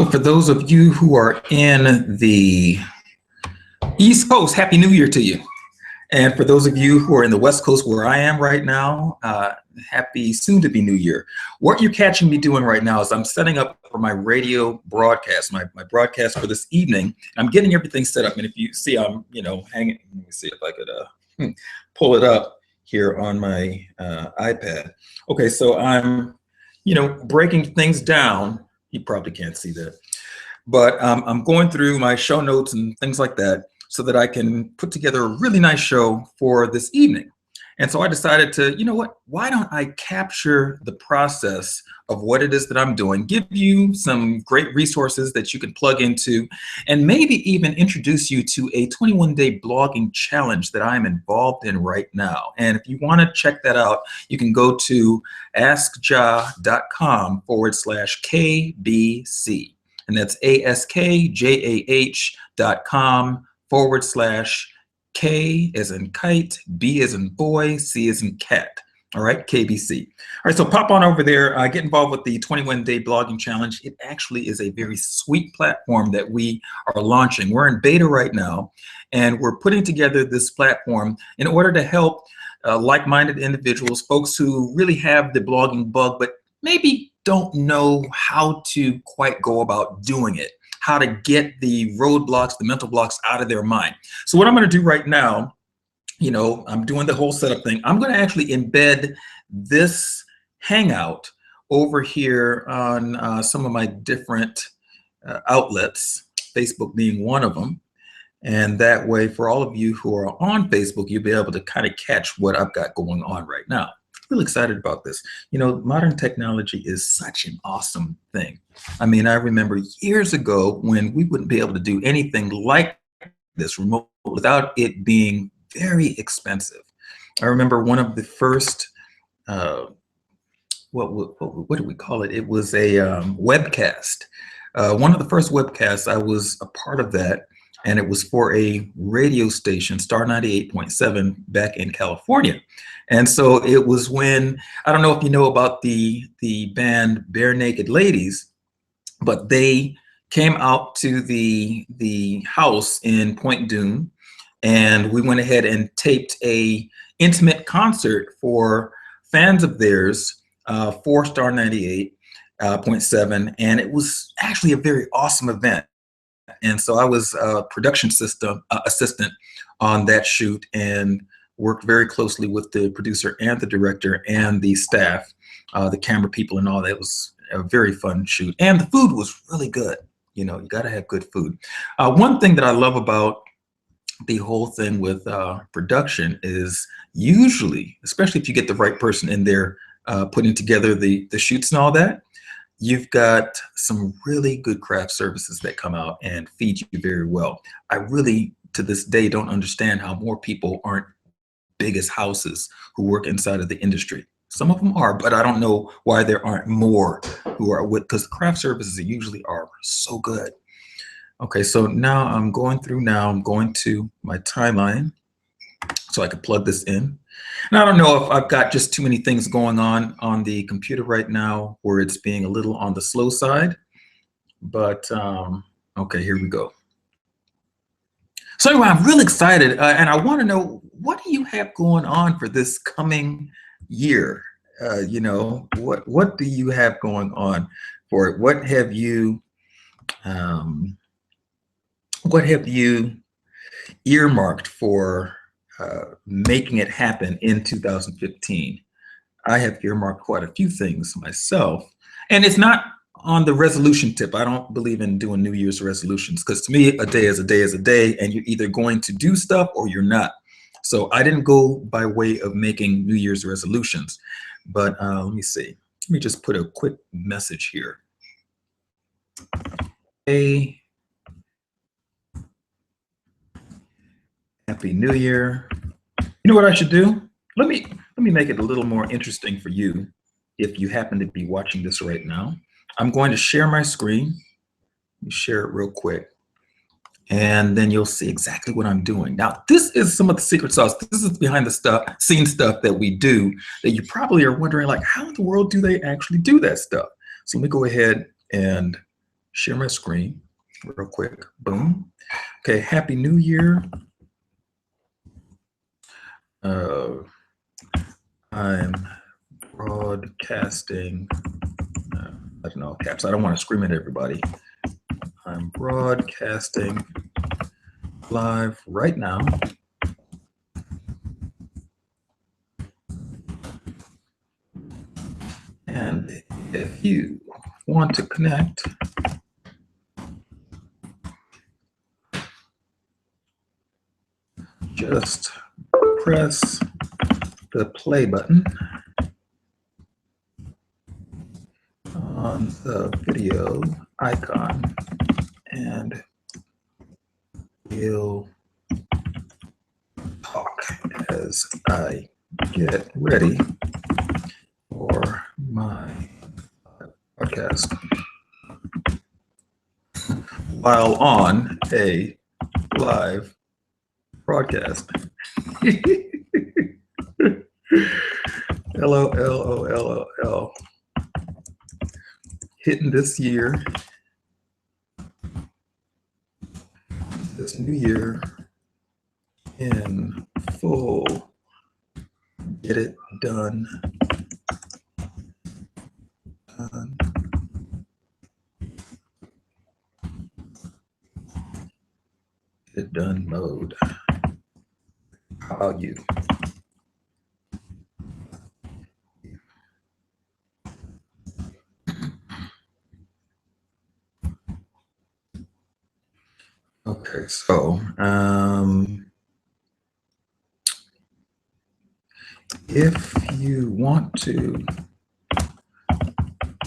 So for those of you who are in the East Coast, Happy New Year to you. And for those of you who are in the West Coast where I am right now, happy soon to be New Year. What you're catching me doing right now is I'm setting up for my radio broadcast, my broadcast for this evening. I'm getting everything set up. And if you see, I'm, hanging, let me see if I could pull it up here on my iPad. Okay, so I'm, breaking things down. You probably can't see that, but I'm going through my show notes and things like that so that I can put together a really nice show for this evening. And so I decided to, why don't I capture the process of what it is that I'm doing, give you some great resources that you can plug into, and maybe even introduce you to a 21-day blogging challenge that I'm involved in right now. And if you want to check that out, you can go to askjah.com/KBC. And that's askjah.com/K as in kite, B as in boy, C as in cat. All right, KBC. All right, so pop on over there, get involved with the 21-day blogging challenge. It actually is a very sweet platform that we are launching. We're in beta right now, and we're putting together this platform in order to help like-minded individuals, folks who really have the blogging bug, but maybe don't know how to quite go about doing it, how to get the roadblocks, the mental blocks out of their mind. So what I'm going to do right now, I'm doing the whole setup thing. I'm going to actually embed this Hangout over here on some of my different outlets, Facebook being one of them. And that way, for all of you who are on Facebook, you'll be able to kind of catch what I've got going on right now. Really excited about this. Modern technology is such an awesome thing. I mean, I remember years ago when we wouldn't be able to do anything like this remote without it being very expensive. I remember one of the first, what do we call it? It was a webcast. One of the first webcasts, I was a part of that, and it was for a radio station, Star 98.7 back in California. And so it was when, I don't know if you know about the band Barenaked Ladies, but they came out to the house in Point Dume, and we went ahead and taped a intimate concert for fans of theirs for Star 98.7, and it was actually a very awesome event. And so I was a production assistant on that shoot, and worked very closely with the producer and the director and the staff, the camera people and all that. It was a very fun shoot. And the food was really good. You got to have good food. One thing that I love about the whole thing with production is usually, especially if you get the right person in there putting together the shoots and all that, you've got some really good craft services that come out and feed you very well. I really, to this day, don't understand how more people aren't big as houses who work inside of the industry. Some of them are, but I don't know why there aren't more who are with, because craft services usually are so good. Okay, so now I'm going to my timeline so I can plug this in. And I don't know if I've got just too many things going on the computer right now where it's being a little on the slow side, but okay, here we go. So anyway, I'm really excited, and I want to know, what do you have going on for this coming year? What do you have going on for it? What have you earmarked for making it happen in 2015? I have earmarked quite a few things myself, and it's not on the resolution tip. I don't believe in doing New Year's resolutions, because to me, a day is a day is a day, and you're either going to do stuff or you're not. So I didn't go by way of making New Year's resolutions, but let me see. Let me just put a quick message here. Hey, Happy New Year. You know what I should do? Let me make it a little more interesting for you if you happen to be watching this right now. I'm going to share my screen. Let me share it real quick, and then you'll see exactly what I'm doing. Now, this is some of the secret sauce. This is behind the scene stuff that we do that you probably are wondering, like, how in the world do they actually do that stuff? So let me go ahead and share my screen real quick. Boom. Okay, Happy New Year. I'm broadcasting, I don't know, caps. I don't want to scream at everybody. I'm broadcasting live right now. And if you want to connect, just press the play button on the video icon and we'll talk as I get ready for my podcast while on a live broadcast. LOL. Hitting this year, this new year in full. Get it done. Get it done mode. How about you? Okay, so if you want to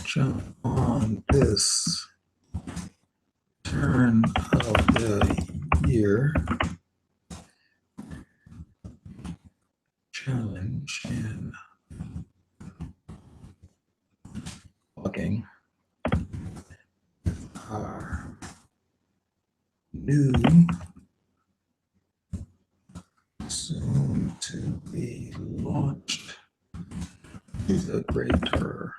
jump on this turn of the year challenge in blogging, our new soon to be launched the greater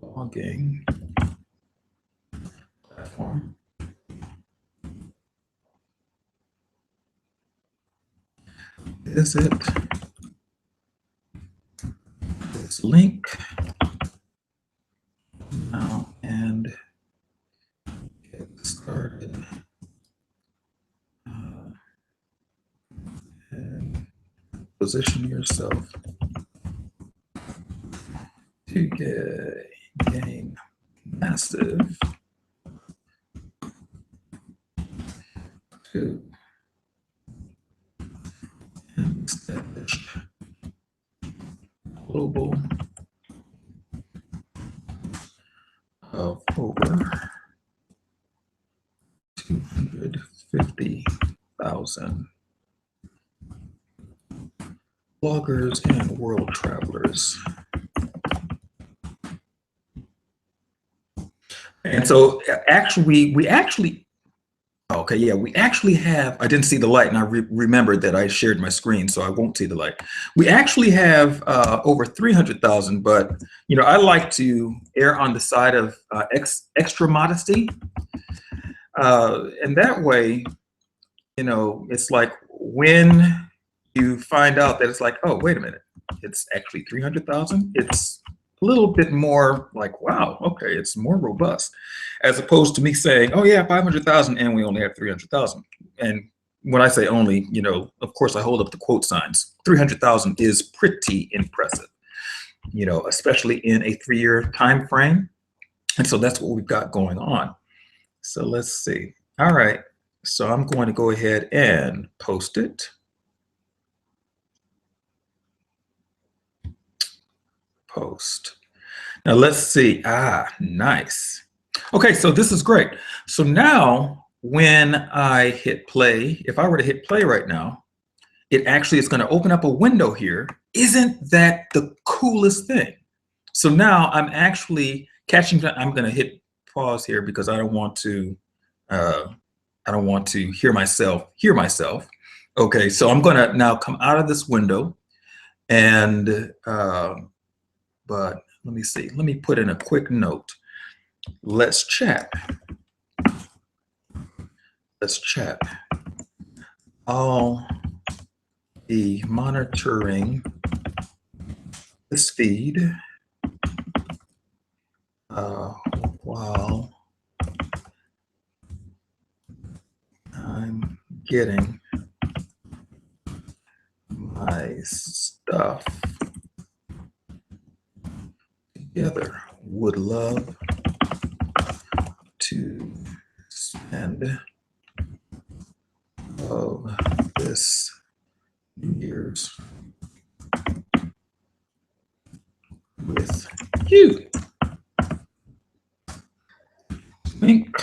blogging platform. Visit this link now and get started. And position yourself to gain massive to established global of over 250,000 bloggers and world travelers. And so actually, we actually have, I didn't see the light and I remembered that I shared my screen, so I won't see the light. We actually have over 300,000, but I like to err on the side of extra modesty. And that way, it's like when you find out that it's like, oh, wait a minute, it's actually 300,000. It's a little bit more like, wow, okay, it's more robust, as opposed to me saying, oh yeah, 500,000 and we only have 300,000. And when I say only, of course I hold up the quote signs. 300,000 is pretty impressive, especially in a 3-year time frame. And so that's what we've got going on. So let's see. All right, so I'm going to go ahead and post it. Post. Now let's see. Nice. Okay, so this is great. So now when I hit play, if I were to hit play right now, it actually is going to open up a window here. Isn't that the coolest thing? So now I'm actually catching. I'm going to hit pause here because I don't want to hear myself. Okay, so I'm going to now come out of this window and but let me see. Let me put in a quick note. Let's chat. Let's chat. I'll be monitoring this feed while I'm getting my stuff together. Would love to spend of this New Year's with you. Wink.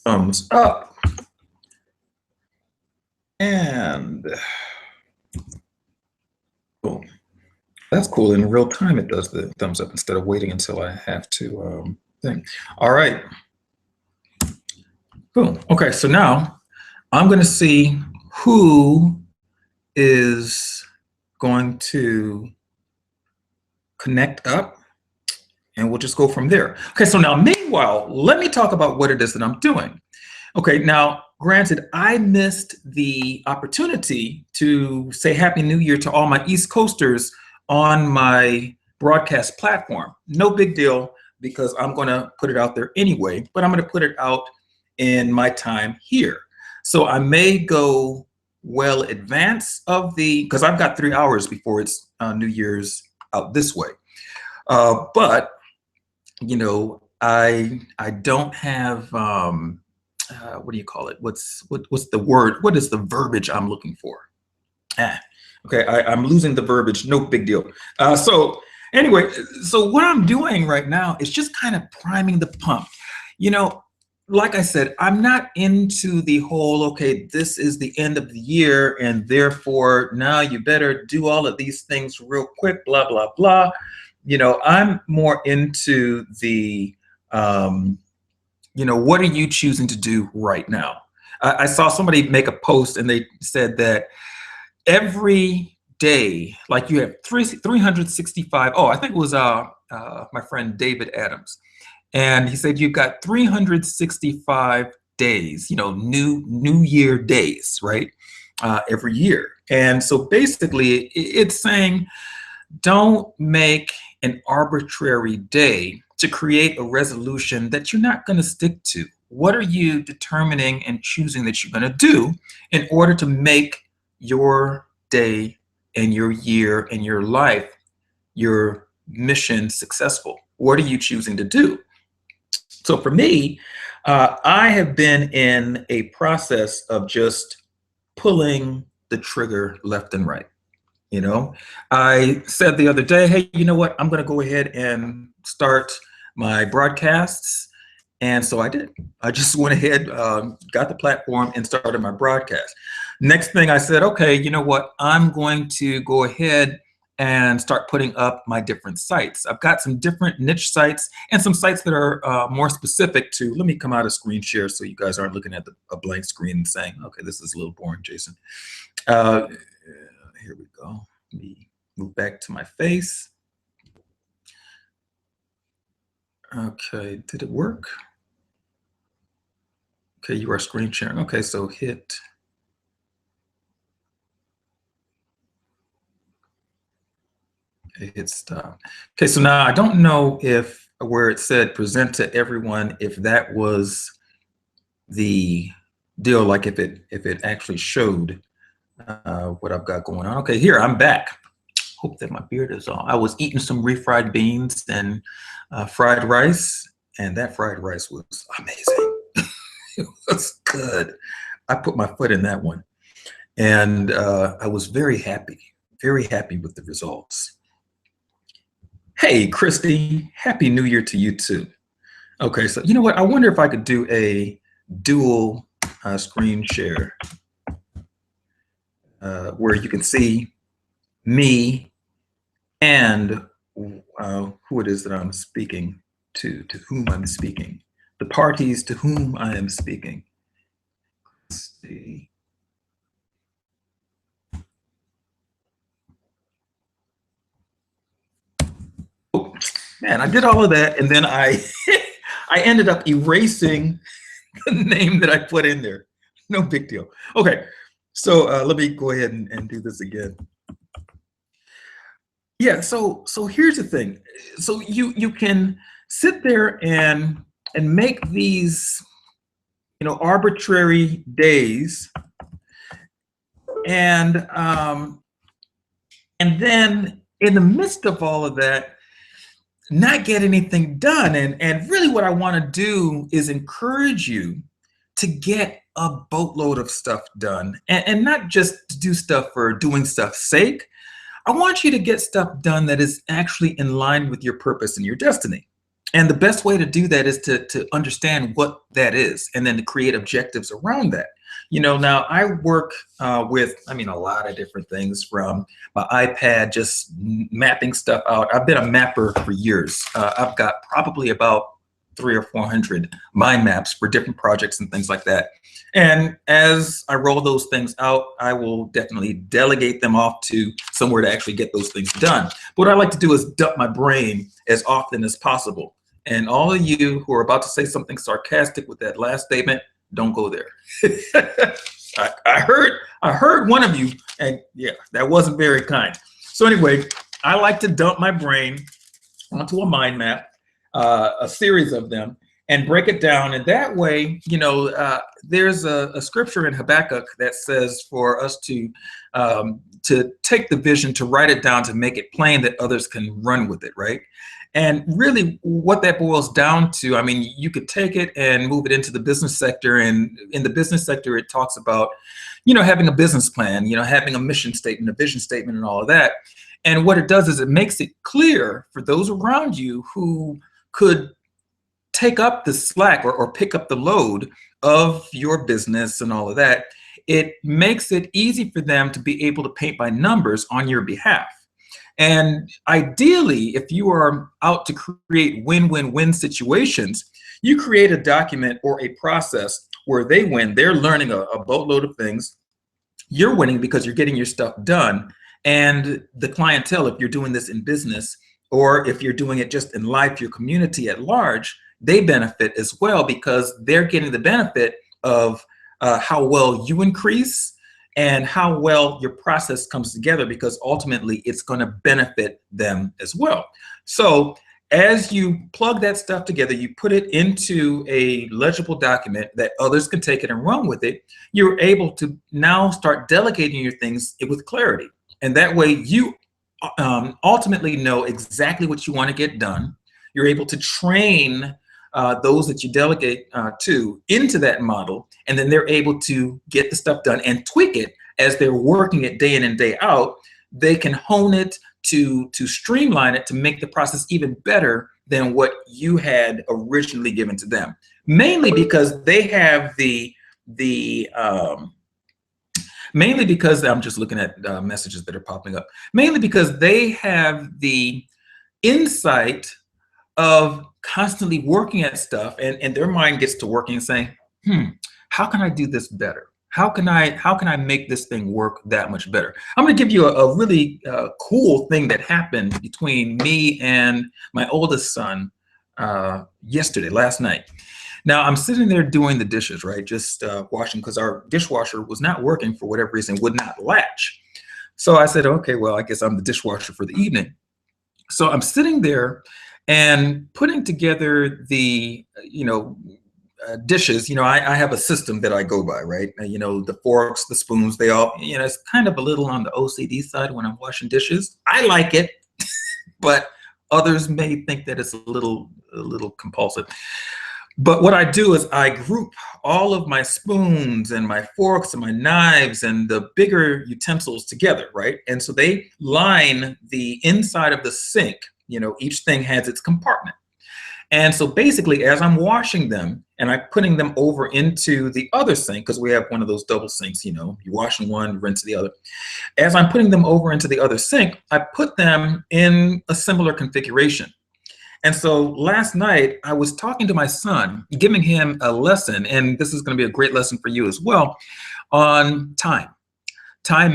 Thumbs up. And boom. That's cool. In real time, it does the thumbs up instead of waiting until I have to think. All right. Cool. Okay, so now I'm going to see who is going to connect up, and we'll just go from there. Okay, so now meanwhile, let me talk about what it is that I'm doing. Okay, now granted, I missed the opportunity to say Happy New Year to all my East Coasters on my broadcast platform. No big deal, because I'm going to put it out there anyway, but I'm going to put it out in my time here. So I may go well advance of the, because I've got 3 hours before it's New Year's out this way. But, you know, I don't have, what do you call it? What's the word? What is the verbiage I'm looking for? Okay, I'm losing the verbiage, no big deal. So anyway, so what I'm doing right now is just kind of priming the pump. You know, like I said, I'm not into the whole, okay, this is the end of the year and therefore now you better do all of these things real quick, blah, blah, blah. You know, I'm more into the, you know, what are you choosing to do right now? I saw somebody make a post and they said that every day, like you have 365, oh, I think it was my friend David Adams. And he said, you've got 365 days, you know, new year days, right? Every year. And so basically it's saying, don't make an arbitrary day to create a resolution that you're not going to stick to. What are you determining and choosing that you're going to do in order to make your day and your year and your life, your mission successful? What are you choosing to do? So for me, I have been in a process of just pulling the trigger left and right. You know, I said the other day, hey, you know what? I'm going to go ahead and start my broadcasts. And so I did. I just went ahead, got the platform and started my broadcast. Next thing I said, okay, you know what? I'm going to go ahead and start putting up my different sites. I've got some different niche sites and some sites that are more specific to, let me come out of screen share so you guys aren't looking at a blank screen and saying, okay, this is a little boring, Jason. Here we go. Let me move back to my face. Okay, did it work? Okay, you are screen sharing. Okay, so hit stop. Okay, so now I don't know if where it said present to everyone, if that was the deal, like if it actually showed what I've got going on. Okay, here I'm back. Hope that my beard is on. I was eating some refried beans and fried rice, and that fried rice was amazing. It was good. I put my foot in that one, and I was very happy with the results. Hey, Christy, Happy New Year to you too. Okay, so you know what? I wonder if I could do a dual screen share where you can see me and who it is that I'm speaking to whom I'm speaking, the parties to whom I am speaking. Let's see. Man, I did all of that, and then I I ended up erasing the name that I put in there. No big deal. Okay, so let me go ahead and do this again. Yeah, so here's the thing. So you can sit there and make these, arbitrary days, and then in the midst of all of that, not get anything done. And really what I want to do is encourage you to get a boatload of stuff done, and not just to do stuff for doing stuff's sake. I want you to get stuff done that is actually in line with your purpose and your destiny. And the best way to do that is to understand what that is, and then to create objectives around that. Now I work with, a lot of different things, from my iPad, just mapping stuff out. I've been a mapper for years. I've got probably about 300 or 400 mind maps for different projects and things like that. And as I roll those things out, I will definitely delegate them off to somewhere to actually get those things done. But what I like to do is dump my brain as often as possible. And all of you who are about to say something sarcastic with that last statement, don't go there. I heard one of you, and yeah, that wasn't very kind. So anyway, I like to dump my brain onto a mind map, a series of them, and break it down. And that way, there's a scripture in Habakkuk that says for us to take the vision, to write it down, to make it plain that others can run with it, right? And really what that boils down to, you could take it and move it into the business sector. And in the business sector, it talks about, having a business plan, having a mission statement, a vision statement, and all of that. And what it does is it makes it clear for those around you who could take up the slack or pick up the load of your business and all of that. It makes it easy for them to be able to paint by numbers on your behalf. And ideally, if you are out to create win-win-win situations, you create a document or a process where they win. They're learning a boatload of things. You're winning because you're getting your stuff done. And the clientele, if you're doing this in business, or if you're doing it just in life, your community at large, they benefit as well, because they're getting the benefit of how well you increase and how well your process comes together, because ultimately it's going to benefit them as well. So as you plug that stuff together, you put it into a legible document that others can take it and run with it, you're able to now start delegating your things with clarity. And that way you ultimately know exactly what you want to get done. You're able to train those that you delegate to into that model, and then they're able to get the stuff done and tweak it as they're working it day in and day out. They can hone it to streamline it to make the process even better than what you had originally given to them. Mainly because they have mainly because I'm just looking at messages that are popping up. Mainly because they have the insight of constantly working at stuff, and their mind gets to working and saying, how can I do this better? How can I make this thing work that much better? I'm going to give you a really cool thing that happened between me and my oldest son last night. Now I'm sitting there doing the dishes, right? Just washing, because our dishwasher was not working for whatever reason, would not latch. So I said, okay, well, I guess I'm the dishwasher for the evening. So I'm sitting there and putting together the, dishes. I have a system that I go by, right? The forks, the spoons, they all, it's kind of a little on the OCD side when I'm washing dishes. I like it, but others may think that it's a little compulsive. But what I do is I group all of my spoons and my forks and my knives and the bigger utensils together, right? And so they line the inside of the sink. Each thing has its compartment. And so basically, as I'm washing them and I'm putting them over into the other sink, because we have one of those double sinks, you're washing one, rinse the other. As I'm putting them over into the other sink, I put them in a similar configuration. And so last night I was talking to my son, giving him a lesson, and this is going to be a great lesson for you as well, on time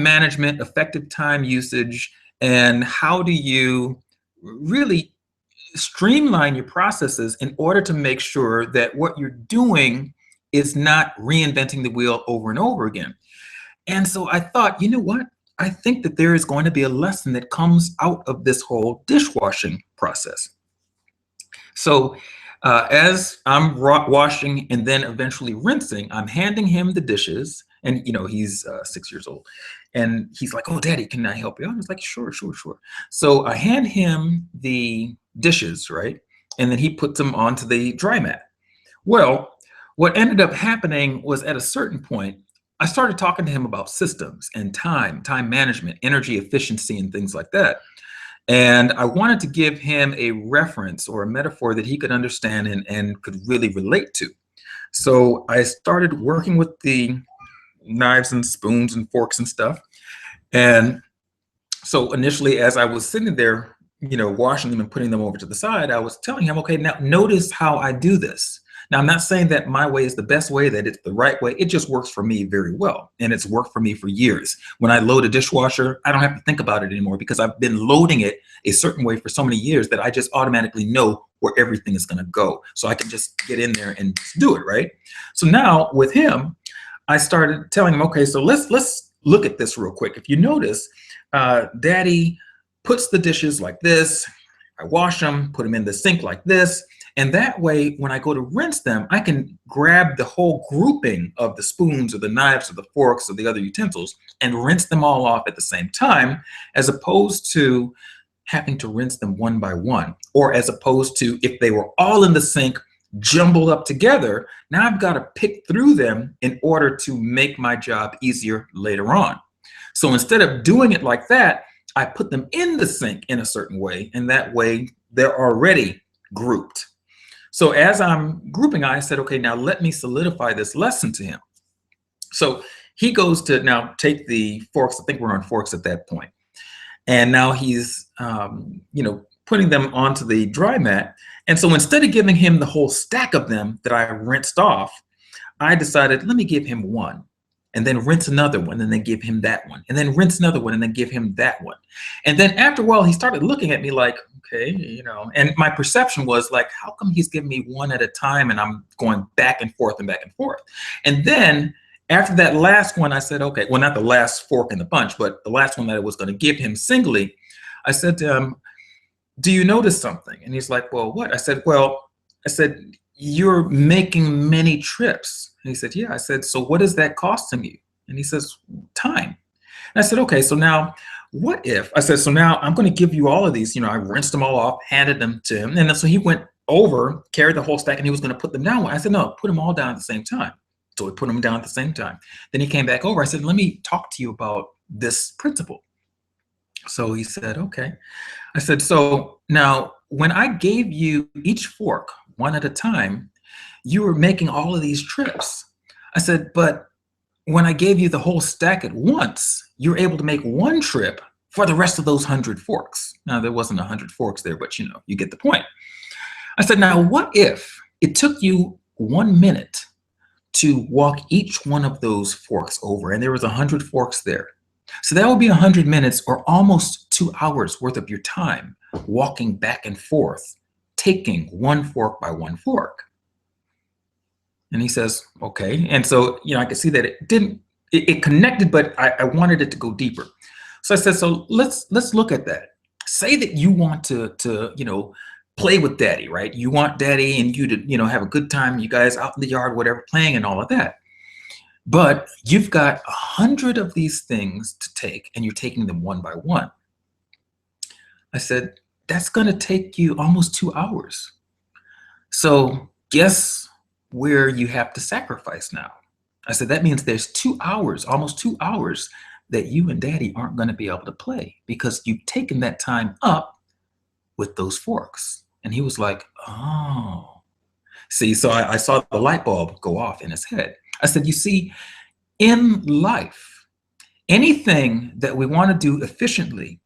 management, effective time usage, and how do you really streamline your processes in order to make sure that what you're doing is not reinventing the wheel over and over again. And so I thought, you know what? I think that there is going to be a lesson that comes out of this whole dishwashing process. So as I'm washing and then eventually rinsing, I'm handing him the dishes. And, you know, he's 6 years old. And he's like, oh, Daddy, can I help you? I was like, sure, sure, sure. So I hand him the dishes, right? And then he puts them onto the dry mat. Well, what ended up happening was at a certain point, I started talking to him about systems and time management, energy efficiency, and things like that. And I wanted to give him a reference or a metaphor that he could understand and could really relate to. So I started working with the knives and spoons and forks and stuff. And so initially, as I was sitting there, you know, washing them and putting them over to the side, I was telling him, okay, now notice how I do this. Now, I'm not saying that my way is the best way, that it's the right way. It just works for me very well. And it's worked for me for years. When I load a dishwasher, I don't have to think about it anymore because I've been loading it a certain way for so many years that I just automatically know where everything is going to go. So I can just get in there and do it, right? So now with him, I started telling him, okay, so let's look at this real quick. If you notice, Daddy puts the dishes like this. I wash them, put them in the sink like this. And that way, when I go to rinse them, I can grab the whole grouping of the spoons or the knives or the forks or the other utensils and rinse them all off at the same time, as opposed to having to rinse them one by one, or as opposed to if they were all in the sink, jumbled up together, now I've got to pick through them in order to make my job easier later on. So instead of doing it like that, I put them in the sink in a certain way, and that way they're already grouped. So as I'm grouping, I said, okay, now let me solidify this lesson to him. So he goes to now take the forks. I think we're on forks at that point. And now he's, you know, putting them onto the dry mat. And so instead of giving him the whole stack of them that I rinsed off, I decided, let me give him one, and then rinse another one, and then give him that one, and then rinse another one, and then give him that one. And then after a while, he started looking at me like, okay, you know, and my perception was like, how come he's giving me one at a time and I'm going back and forth and back and forth? And then after that last one, I said, okay, well, not the last fork in the bunch, but the last one that I was going to give him singly, I said to him, do you notice something? And he's like, well, what? I said, you're making many trips. And he said, yeah. I said, so what is that costing you? And he says, time. And I said, okay, so now what if, I said, so now I'm going to give you all of these, you know, I rinsed them all off, handed them to him. And then, so he went over, carried the whole stack, and he was going to put them down. I said, no, put them all down at the same time. So we put them down at the same time. Then he came back over. I said, let me talk to you about this principle. So he said, okay. I said, so now when I gave you each fork one at a time, you were making all of these trips. I said, but when I gave you the whole stack at once, you were able to make one trip for the rest of those 100 forks. Now, there wasn't 100 forks there, but you know, you get the point. I said, now what if it took you 1 minute to walk each one of those forks over, and there was 100 forks there? So that would be 100 minutes or almost 2 hours worth of your time walking back and forth, taking one fork by one fork. And he says, okay. And so, you know, I could see that it connected, but I wanted it to go deeper. So I said, so let's look at that. Say that you want to, you know, play with Daddy, right? You want Daddy and you to, you know, have a good time, you guys out in the yard, whatever, playing and all of that. But you've got 100 of these things to take, and you're taking them one by one. I said, that's going to take you almost 2 hours. So guess where you have to sacrifice now? I said, that means there's 2 hours, almost 2 hours, that you and Daddy aren't going to be able to play because you've taken that time up with those forks. And he was like, oh. See, so I saw the light bulb go off in his head. I said, you see, in life, anything that we want to do efficiently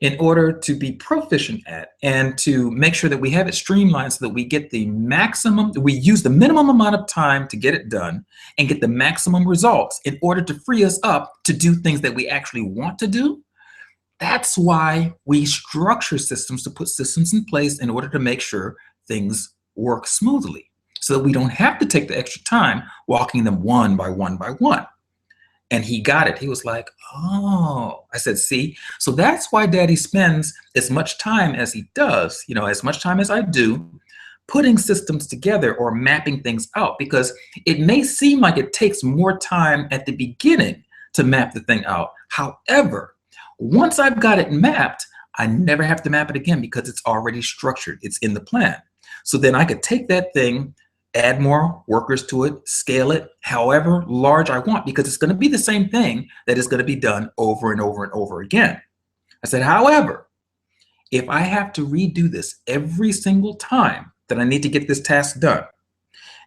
in order to be proficient at and to make sure that we have it streamlined so that we get the maximum, we use the minimum amount of time to get it done and get the maximum results in order to free us up to do things that we actually want to do, That's why we structure systems, to put systems in place in order to make sure things work smoothly, so that we don't have to take the extra time walking them one by one by one. And he got it. He was like, oh, I said, see, so that's why Daddy spends as much time as he does, as much time as I do, putting systems together or mapping things out, because it may seem like it takes more time at the beginning to map the thing out. However, once I've got it mapped, I never have to map it again because it's already structured. It's in the plan. So then I could take that thing, add more workers to it, scale it however large I want, because it's going to be the same thing that is going to be done over and over and over again. I said, however, if I have to redo this every single time that I need to get this task done,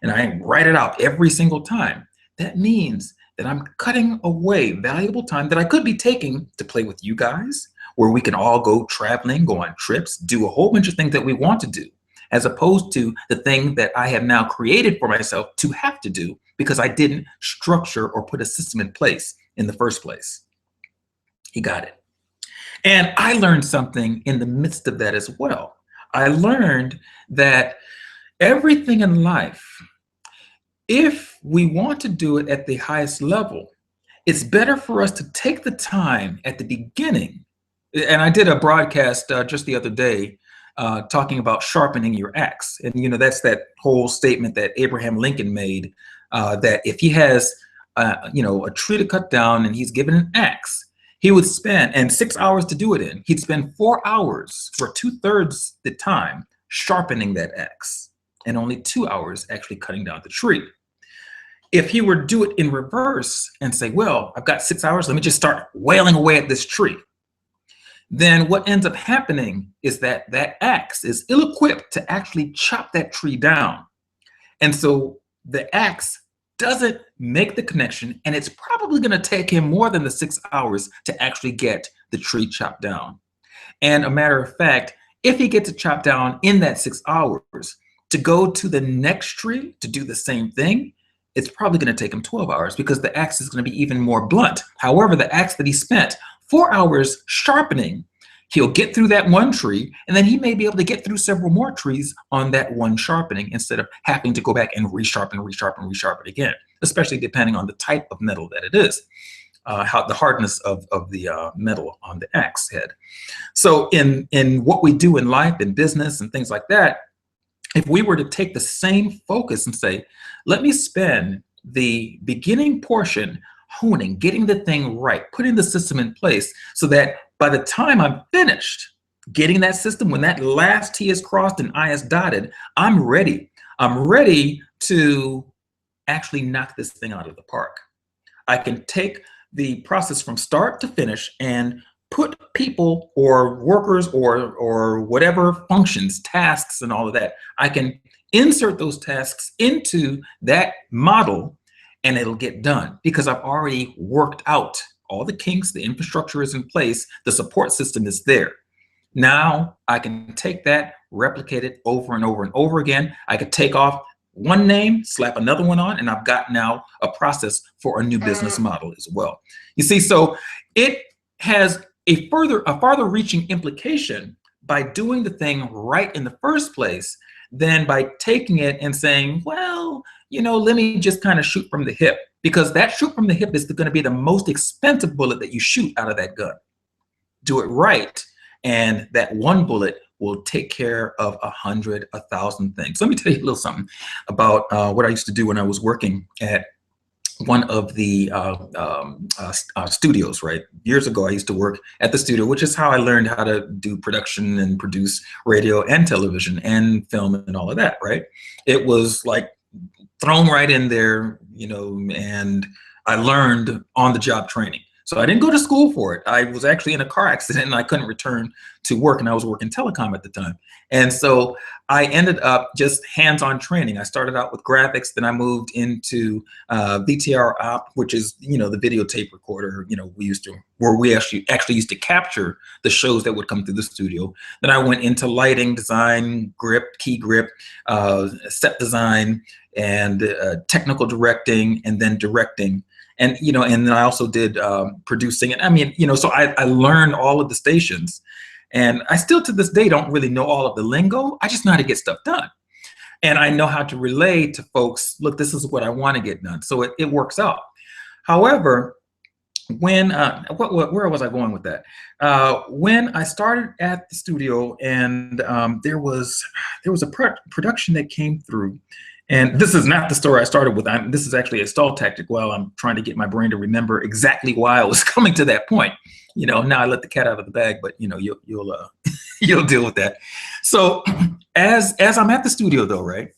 and I write it out every single time, that means that I'm cutting away valuable time that I could be taking to play with you guys, where we can all go traveling, go on trips, do a whole bunch of things that we want to do, as opposed to the thing that I have now created for myself to have to do because I didn't structure or put a system in place in the first place. He got it. And I learned something in the midst of that as well. I learned that everything in life, if we want to do it at the highest level, it's better for us to take the time at the beginning. And I did a broadcast just the other day talking about sharpening your axe. And, that's that whole statement that Abraham Lincoln made, that if he has, a tree to cut down and he's given an axe, he would spend, and 6 hours to do it in, he'd spend 4 hours for 2/3 the time sharpening that axe, and only 2 hours actually cutting down the tree. If he were to do it in reverse and say, well, I've got 6 hours, let me just start wailing away at this tree, then what ends up happening is that that axe is ill-equipped to actually chop that tree down. And so the axe doesn't make the connection, and it's probably going to take him more than the 6 hours to actually get the tree chopped down. And a matter of fact, if he gets it chopped down in that 6 hours, to go to the next tree to do the same thing, it's probably going to take him 12 hours because the axe is going to be even more blunt. However, the axe that he spent 4 hours sharpening, he'll get through that one tree, and then he may be able to get through several more trees on that one sharpening instead of having to go back and resharpen again, especially depending on the type of metal that it is, how the hardness of the metal on the axe head. So in what we do in life, in business and things like that, if we were to take the same focus and say, let me spend the beginning portion honing, getting the thing right, putting the system in place so that by the time I'm finished getting that system, when that last T is crossed and I is dotted, I'm ready. I'm ready to actually knock this thing out of the park. I can take the process from start to finish and put people or workers or whatever functions, tasks and all of that. I can insert those tasks into that model and it'll get done because I've already worked out all the kinks, the infrastructure is in place, the support system is there. Now I can take that, replicate it over and over and over again. I could take off one name, slap another one on, and I've got now a process for a new business model as well. You see, so it has a farther reaching implication by doing the thing right in the first place than by taking it and saying, well, let me just kind of shoot from the hip, because that shoot from the hip is going to be the most expensive bullet that you shoot out of that gun. Do it right, and that one bullet will take care of 100, 1,000 things. Let me tell you a little something about what I used to do when I was working at one of the studios, right? Years ago, I used to work at the studio, which is how I learned how to do production and produce radio and television and film and all of that, right? It was like thrown right in there, and I learned on the job training. So I didn't go to school for it. I was actually in a car accident and I couldn't return to work, and I was working telecom at the time. And so I ended up just hands-on training. I started out with graphics, then I moved into VTR op, which is, the videotape recorder, we actually used to capture the shows that would come through the studio. Then I went into lighting, design, grip, key grip, set design, and technical directing, and then directing. And, you know, and then I also did producing. And I mean, you know, so I learned all of the stations. And I still to this day don't really know all of the lingo. I just know how to get stuff done. And I know how to relay to folks, look, this is what I want to get done. So it works out. However, when where was I going with that? When I started at the studio, and there was a production that came through, and this is not the story I started with. This is actually a stall tactic while I'm trying to get my brain to remember exactly why I was coming to that point. You know, now I let the cat out of the bag, but you know, you'll you'll deal with that. So as I'm at the studio though, right,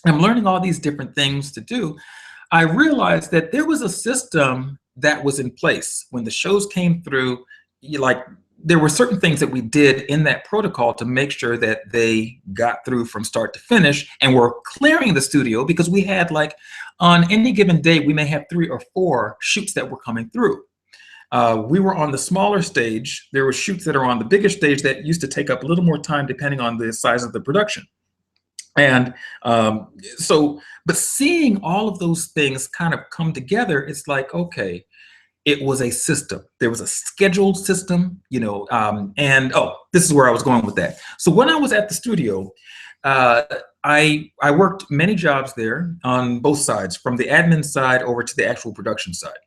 I'm learning all these different things to do. I realized that there was a system that was in place when the shows came through. Like, there were certain things that we did in that protocol to make sure that they got through from start to finish, and we're clearing the studio because we had, like, on any given day, we may have 3 or 4 shoots that were coming through. We were on the smaller stage. There were shoots that are on the bigger stage that used to take up a little more time depending on the size of the production. And but seeing all of those things kind of come together, it's like, okay, it was a system. There was a scheduled system, you know, and oh, this is where I was going with that. So when I was at the studio, I worked many jobs there on both sides, from the admin side over to the actual production side.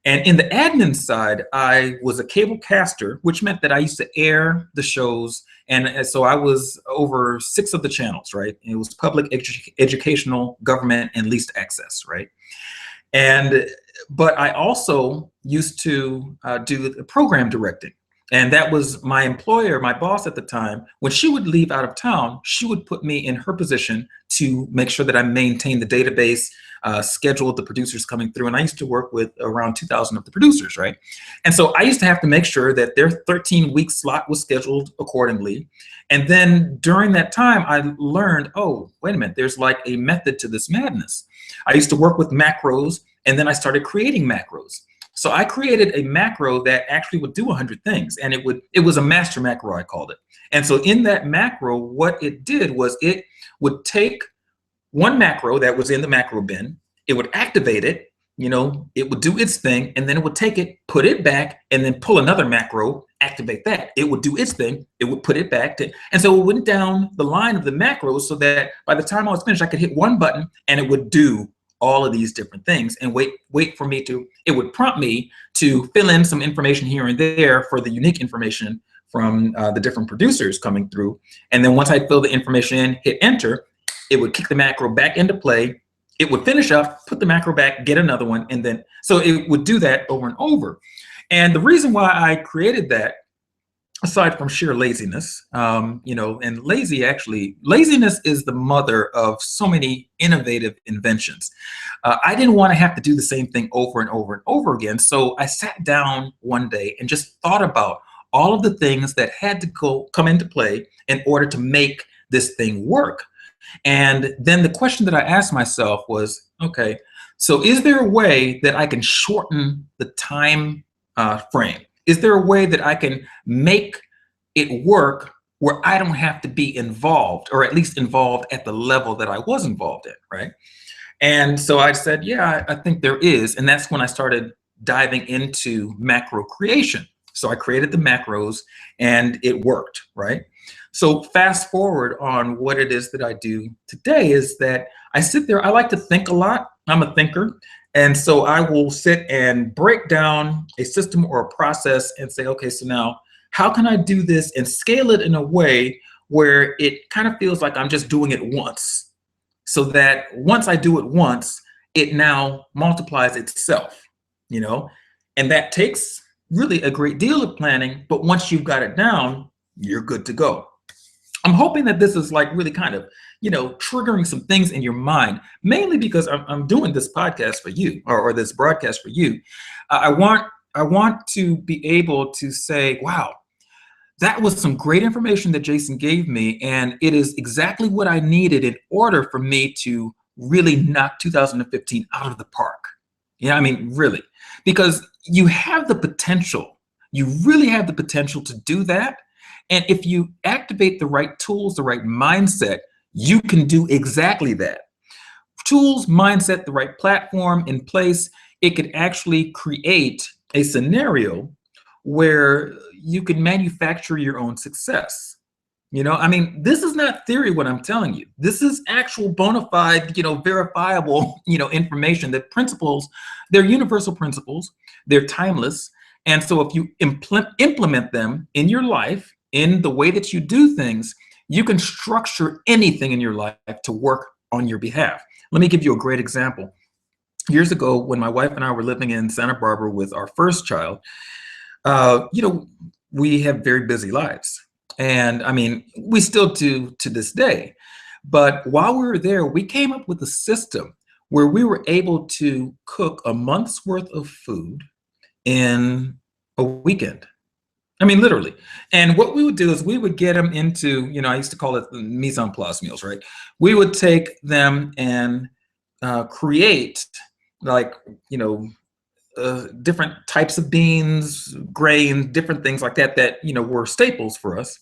And in the admin side, I was a cable caster, which meant that I used to air the shows. And so I was over 6 of the channels, right? It was public, educational, government, and least access, right? But I also used to do the program directing. And that was my employer, my boss at the time. When she would leave out of town, she would put me in her position to make sure that I maintained the database, scheduled the producers coming through. And I used to work with around 2,000 of the producers, right? And so I used to have to make sure that their 13-week slot was scheduled accordingly. And then during that time, I learned, oh, wait a minute, there's like a method to this madness. I used to work with macros, and then I started creating macros. So I created a macro that actually would do 100 things, and it was a master macro, I called it. And so in that macro, what it did was it would take one macro that was in the macro bin, it would activate it, you know, it would do its thing, and then it would take it, put it back, and then pull another macro, activate that. It would do its thing, it would put it back to, and so it went down the line of the macros so that by the time I was finished, I could hit one button and it would do all of these different things and wait for me to, it would prompt me to fill in some information here and there for the unique information from the different producers coming through. And then once I fill the information in, hit enter, it would kick the macro back into play. It would finish up, put the macro back, get another one, and then, so it would do that over and over. And the reason why I created that, aside from sheer laziness, you know, and laziness is the mother of so many innovative inventions. I didn't want to have to do the same thing over and over and over again. So I sat down one day and just thought about all of the things that had to come into play in order to make this thing work. And then the question that I asked myself was, okay, so is there a way that I can shorten the time frame? Is there a way that I can make it work where I don't have to be involved, or at least involved at the level that I was involved in, right? And so I said, yeah, I think there is. And that's when I started diving into macro creation. So I created the macros and it worked, right? So fast forward on what it is that I do today is that I sit there, I like to think a lot. I'm a thinker. And so I will sit and break down a system or a process and say, okay, so now how can I do this and scale it in a way where it kind of feels like I'm just doing it once, so that once I do it once, it now multiplies itself, you know? And that takes really a great deal of planning, but once you've got it down, you're good to go. I'm hoping that this is like really kind of, you know, triggering some things in your mind, mainly because I'm doing this podcast for you, or this broadcast for you. I want to be able to say, wow, that was some great information that Jason gave me, and it is exactly what I needed in order for me to really knock 2015 out of the park. Yeah, I mean, really, because you have the potential, you really have the potential to do that. And if you activate the right tools, the right mindset, you can do exactly that. Tools, mindset, the right platform in place it could actually create a scenario where you can manufacture your own success. I mean, this is not theory, what I'm telling you. This is actual bona fide, verifiable, information. That principles, they're universal principles, they're timeless. And so if you implement them in your life, in the way that you do things, you can structure anything in your life to work on your behalf. Let me give you a great example. Years ago, when my wife and I were living in Santa Barbara with our first child, we have very busy lives. And I mean, we still do to this day. But while we were there, we came up with a system where we were able to cook a month's worth of food in a weekend. I mean, literally. And what we would do is we would get them into, I used to call it the mise en place meals, right? We would take them and create like, different types of beans, grains, different things like that, were staples for us.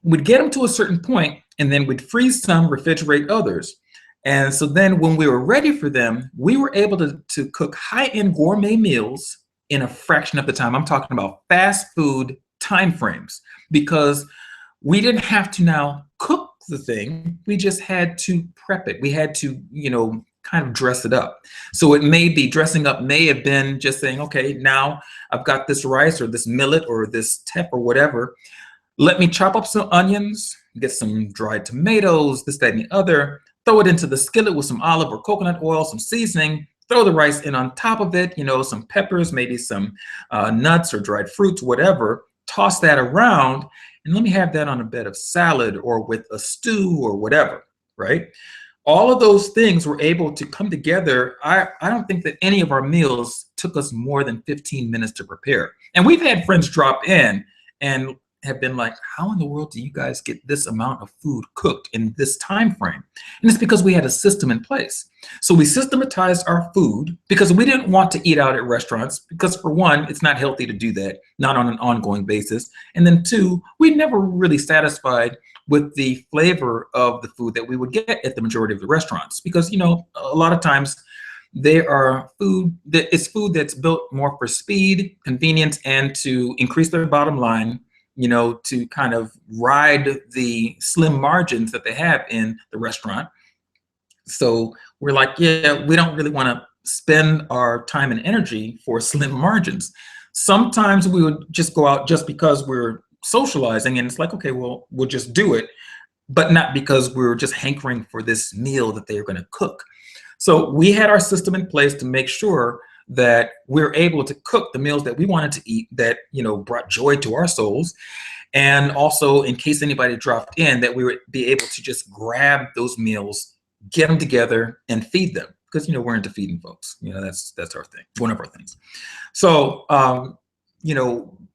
We'd get them to a certain point, and then we'd freeze some, refrigerate others. And so then when we were ready for them, we were able to cook high-end gourmet meals in a fraction of the time. I'm talking about fast food time frames, because we didn't have to now cook the thing. We just had to prep it. We had to, kind of dress it up. So it may be, dressing up may have been just saying, okay, now I've got this rice or this millet or this teff or whatever. Let me chop up some onions, get some dried tomatoes, this, that, and the other, throw it into the skillet with some olive or coconut oil, some seasoning, throw the rice in on top of it, some peppers, maybe some nuts or dried fruits, whatever, toss that around, and let me have that on a bed of salad or with a stew or whatever, right? All of those things were able to come together. I don't think that any of our meals took us more than 15 minutes to prepare. And we've had friends drop in and have been like, how in the world do you guys get this amount of food cooked in this time frame? And it's because we had a system in place. So we systematized our food because we didn't want to eat out at restaurants, because for one, it's not healthy to do that, not on an ongoing basis. And then two, we never really satisfied with the flavor of the food that we would get at the majority of the restaurants, because a lot of times they are it's food that's built more for speed, convenience, and to increase their bottom line, to kind of ride the slim margins that they have in the restaurant. So we're like, yeah, we don't really want to spend our time and energy for slim margins. Sometimes we would just go out just because we're socializing, and it's like, okay, well, we'll just do it, but not because we're just hankering for this meal that they're going to cook. So we had our system in place to make sure that we're able to cook the meals that we wanted to eat, that brought joy to our souls, and also, in case anybody dropped in, that we would be able to just grab those meals, get them together, and feed them, because we're into feeding folks. That's our thing, one of our things. So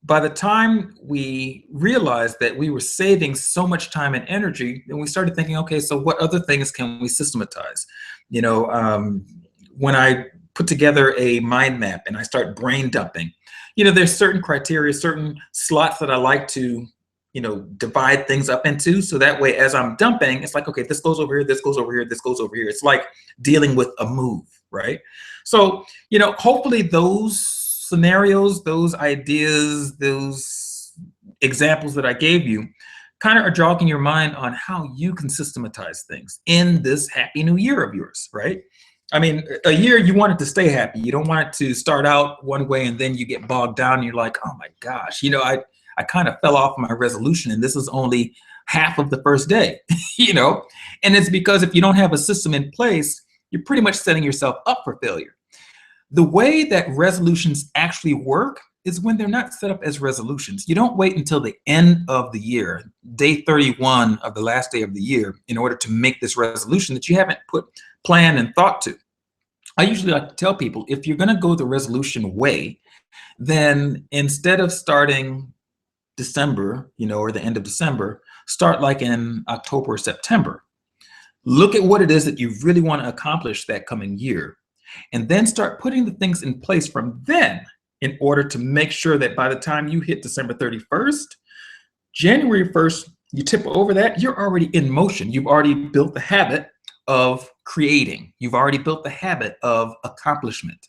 by the time we realized that we were saving so much time and energy, then we started thinking, okay, so what other things can we systematize? When I put together a mind map and I start brain dumping, there's certain criteria, certain slots that I like to, divide things up into. So that way, as I'm dumping, it's like, okay, this goes over here, this goes over here, this goes over here. It's like dealing with a move, right? So, hopefully those scenarios, those ideas, those examples that I gave you kind of are jogging your mind on how you can systematize things in this happy new year of yours, right? I mean, a year, you want it to stay happy. You don't want it to start out one way and then you get bogged down and you're like, oh my gosh, I kind of fell off my resolution and this is only half of the first day, And it's because if you don't have a system in place, you're pretty much setting yourself up for failure. The way that resolutions actually work is when they're not set up as resolutions. You don't wait until the end of the year, day 31 of the last day of the year, in order to make this resolution that you haven't put plan and thought to. I usually like to tell people, if you're going to go the resolution way, then instead of starting December, or the end of December, start like in October or September. Look at what it is that you really want to accomplish that coming year, and then start putting the things in place from then in order to make sure that by the time you hit December 31st, January 1st, you tip over that, you're already in motion. You've already built the habit of creating. You've already built the habit of accomplishment.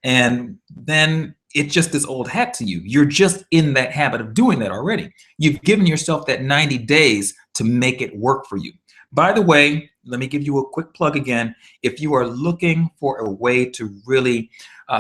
And then it's just this old hat to you. You're just in that habit of doing that already. You've given yourself that 90 days to make it work for you. By the way, let me give you a quick plug again. If you are looking for a way to really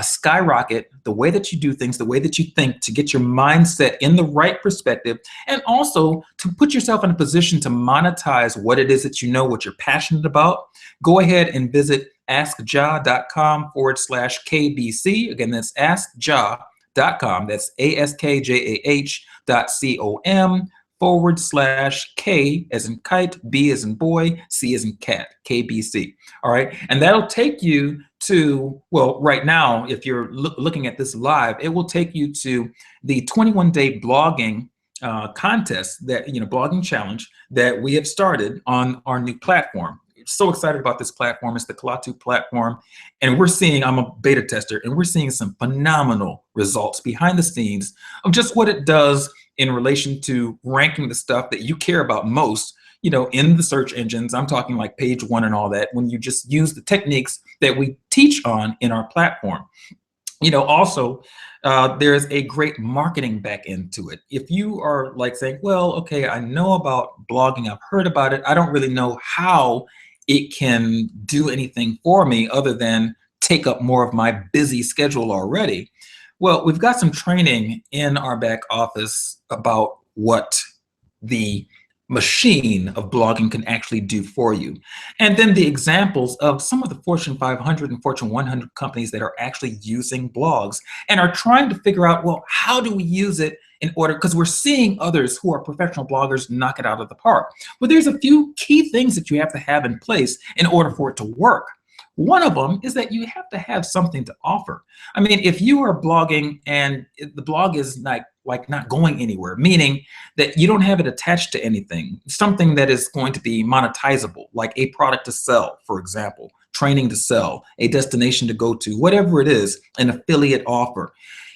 skyrocket the way that you do things, the way that you think, to get your mindset in the right perspective, and also to put yourself in a position to monetize what it is that you know, what you're passionate about, go ahead and visit askjah.com/KBC. Again, that's askjah.com. That's askjah.com/K as in kite, B as in boy, C as in cat, KBC. All right. And that'll take you to, well, right now, if you're looking at this live, it will take you to the 21-day blogging contest, that, blogging challenge that we have started on our new platform. So excited about this platform. It's the Klaatu platform. And we're seeing, I'm a beta tester, and we're seeing some phenomenal results behind the scenes of just what it does in relation to ranking the stuff that you care about most, in the search engines. I'm talking like page one and all that, when you just use the techniques that we teach on in our platform. Also, there's a great marketing back into it. If you are like saying, well, okay, I know about blogging, I've heard about it, I don't really know how it can do anything for me other than take up more of my busy schedule already. Well, we've got some training in our back office about what the machine of blogging can actually do for you. And then the examples of some of the Fortune 500 and Fortune 100 companies that are actually using blogs and are trying to figure out, well, how do we use it in order, because we're seeing others who are professional bloggers knock it out of the park. But there's a few key things that you have to have in place in order for it to work. One of them is that you have to have something to offer. I mean, if you are blogging and the blog is not going anywhere, meaning that you don't have it attached to anything, something that is going to be monetizable, like a product to sell, for example, training to sell, a destination to go to, whatever it is, an affiliate offer.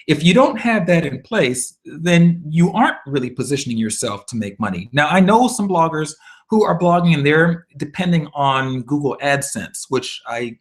If you don't have that in place, then you aren't really positioning yourself to make money. Now, I know some bloggers who are blogging and they're depending on Google AdSense, which I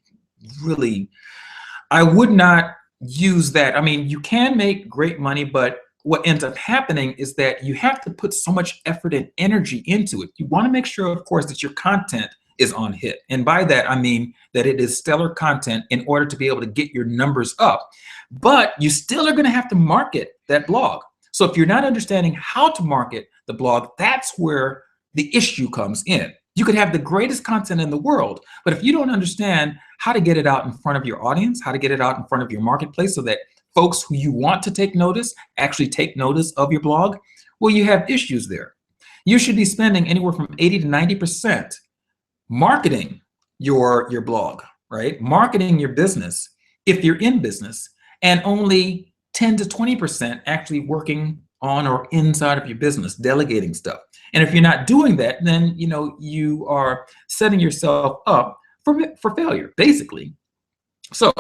would not use that. I mean, you can make great money, but what ends up happening is that you have to put so much effort and energy into it. You want to make sure, of course, that your content is on hit. And by that, I mean that it is stellar content in order to be able to get your numbers up. But you still are going to have to market that blog. So if you're not understanding how to market the blog, that's where the issue comes in. You could have the greatest content in the world, but if you don't understand how to get it out in front of your audience, how to get it out in front of your marketplace so that folks who you want to take notice actually take notice of your blog, well, you have issues there. You should be spending anywhere from 80 to 90% marketing your blog, right? Marketing your business if you're in business, and only 10 to 20% actually working on or inside of your business, delegating stuff. And if you're not doing that, then you are setting yourself up for failure, basically. So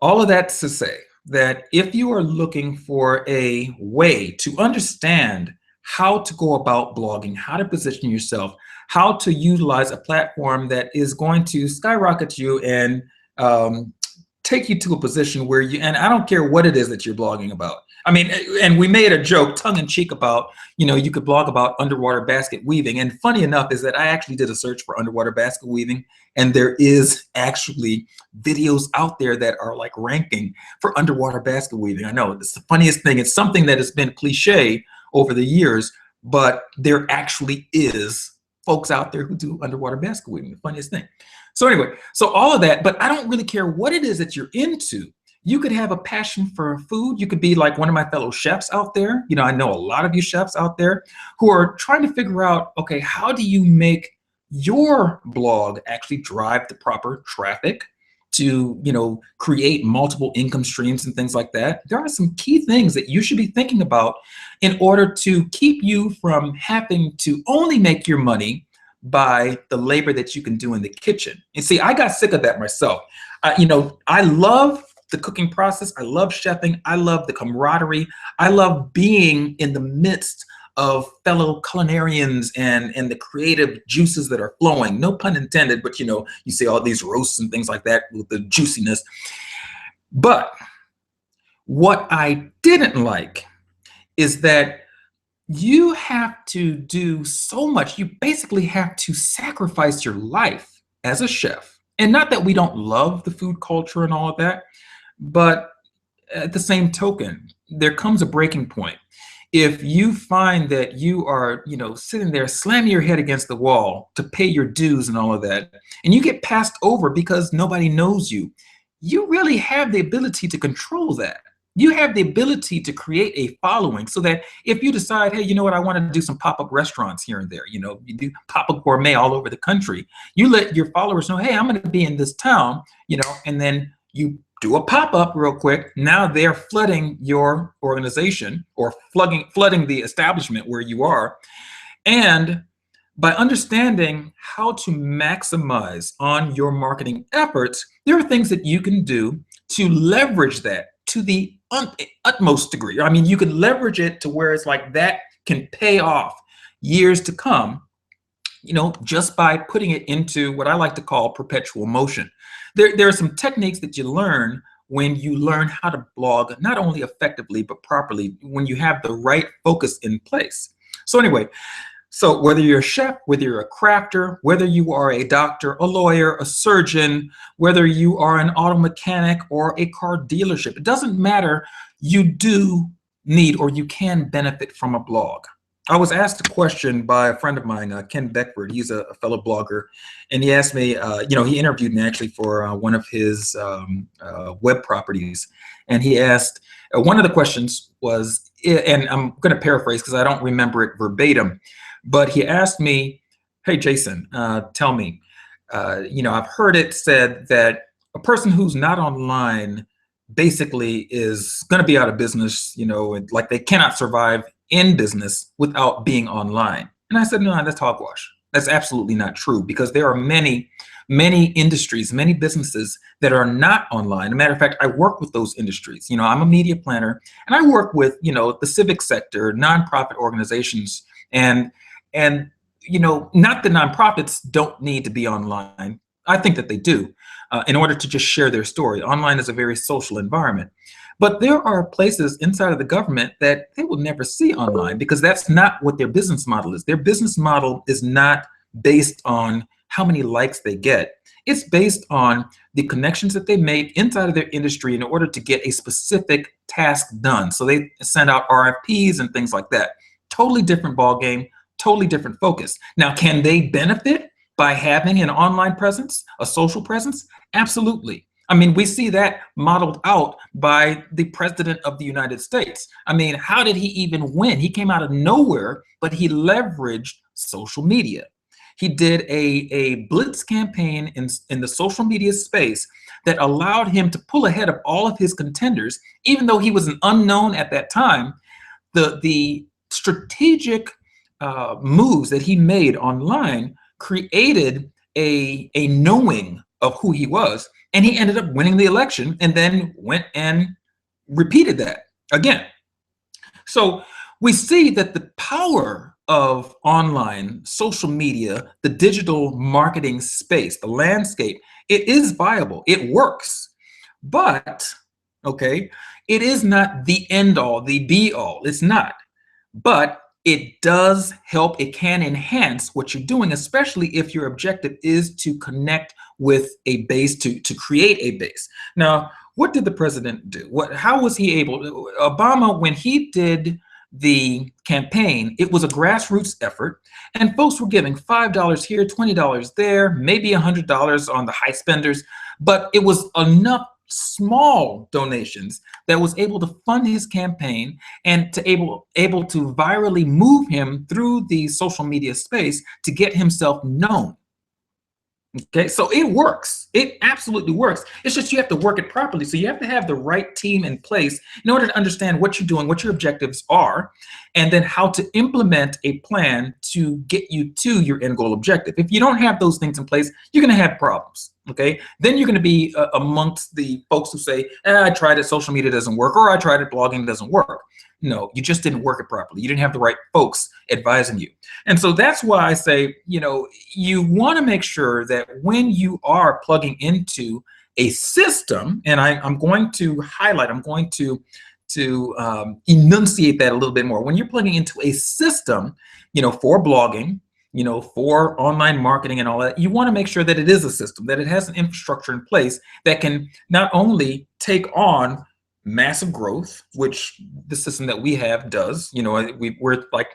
all of that to say that if you are looking for a way to understand how to go about blogging, how to position yourself, how to utilize a platform that is going to skyrocket you and take you to a position where and I don't care what it is that you're blogging about. I mean, and we made a joke tongue in cheek about, you could blog about underwater basket weaving. And funny enough is that I actually did a search for underwater basket weaving, and there is actually videos out there that are like ranking for underwater basket weaving. I know it's the funniest thing. It's something that has been cliche over the years, but there actually is folks out there who do underwater basket weaving, the funniest thing. So anyway, so all of that, but I don't really care what it is that you're into. You could have a passion for food. You could be like one of my fellow chefs out there. I know a lot of you chefs out there who are trying to figure out, okay, how do you make your blog actually drive the proper traffic to, create multiple income streams and things like that? There are some key things that you should be thinking about in order to keep you from having to only make your money by the labor that you can do in the kitchen. And see, I got sick of that myself. I love the cooking process. I love chefing. I love the camaraderie. I love being in the midst of fellow culinarians and the creative juices that are flowing. No pun intended, but you see all these roasts and things like that with the juiciness. But what I didn't like is that you have to do so much. You basically have to sacrifice your life as a chef. And not that we don't love the food culture and all of that, but at the same token, there comes a breaking point. If you find that you are, sitting there slamming your head against the wall to pay your dues and all of that, and you get passed over because nobody knows you, you really have the ability to control that. You have the ability to create a following so that if you decide, hey, you know what, I want to do some pop-up restaurants here and there, you do pop-up gourmet all over the country. You let your followers know, hey, I'm going to be in this town, and then you do a pop-up real quick. Now they're flooding your organization or flooding the establishment where you are. And by understanding how to maximize on your marketing efforts, there are things that you can do to leverage that to the utmost degree. I mean, you can leverage it to where it's like that can pay off years to come, just by putting it into what I like to call perpetual motion. There are some techniques that you learn when you learn how to blog, not only effectively, but properly, when you have the right focus in place. So anyway, so whether you're a chef, whether you're a crafter, whether you are a doctor, a lawyer, a surgeon, whether you are an auto mechanic or a car dealership, it doesn't matter. You do need or you can benefit from a blog. I was asked a question by a friend of mine, Ken Beckford. He's a fellow blogger, and he asked me, he interviewed me actually for one of his web properties, and he asked, one of the questions was, and I'm going to paraphrase because I don't remember it verbatim, but he asked me, hey, Jason, tell me, I've heard it said that a person who's not online basically is going to be out of business, like they cannot survive in business without being online. And I said, no, that's hogwash. That's absolutely not true, because there are many industries, many businesses that are not online. As a matter of fact, I work with those industries. I'm a media planner, and I work with, the civic sector, nonprofit organizations, and not the nonprofits don't need to be online. I think that they do in order to just share their story. Online is a very social environment. But there are places inside of the government that they will never see online, because that's not what their business model is. Their business model is not based on how many likes they get. It's based on the connections that they make inside of their industry in order to get a specific task done. So they send out RFPs and things like that. Totally different ball game, totally different focus. Now, can they benefit by having an online presence, a social presence? Absolutely. I mean, we see that modeled out by the President of the United States. I mean, how did he even win? He came out of nowhere, but he leveraged social media. He did a blitz campaign in the social media space that allowed him to pull ahead of all of his contenders, even though he was an unknown at that time. The strategic moves that he made online created a knowing of who he was. And he ended up winning the election and then went and repeated that again. So we see that the power of online social media, the digital marketing space, the landscape, it is viable. It works. But, okay, it is not the end all, the be all. It's not. But it does help. It can enhance what you're doing, especially if your objective is to connect with a base, to create a base. Now, what did the president do? How was he able? Obama, when he did the campaign, it was a grassroots effort, and folks were giving $5 here, $20 there, maybe $100 on the high spenders, but it was enough small donations that was able to fund his campaign and to able to virally move him through the social media space to get himself known. Okay, so it works. It absolutely works. It's just you have to work it properly. So you have to have the right team in place in order to understand what you're doing, what your objectives are, and then how to implement a plan to get you to your end goal objective. If you don't have those things in place, you're going to have problems. Okay, then you're going to be amongst the folks who say, I tried it, social media doesn't work, or I tried it, blogging doesn't work. No, you just didn't work it properly. You didn't have the right folks advising you. And so that's why I say, you want to make sure that when you are plugging into a system, and I'm going to highlight, I'm going to enunciate that a little bit more. When you're plugging into a system, for blogging, for online marketing and all that, you want to make sure that it is a system, that it has an infrastructure in place that can not only take on massive growth, which the system that we have does. We're like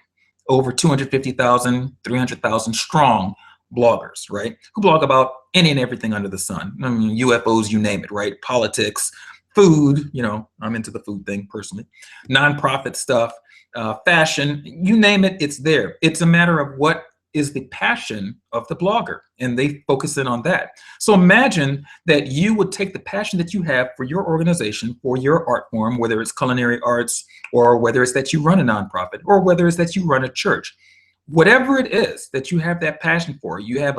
over 250,000, 300,000 strong bloggers, right? Who blog about any and everything under the sun. I mean, UFOs, you name it, right? Politics, food, I'm into the food thing personally, nonprofit stuff, fashion, you name it, it's there. It's a matter of what is the passion of the blogger, and they focus in on that. So imagine that you would take the passion that you have for your organization, for your art form, whether it's culinary arts, or whether it's that you run a nonprofit, or whether it's that you run a church. Whatever it is that you have that passion for, you have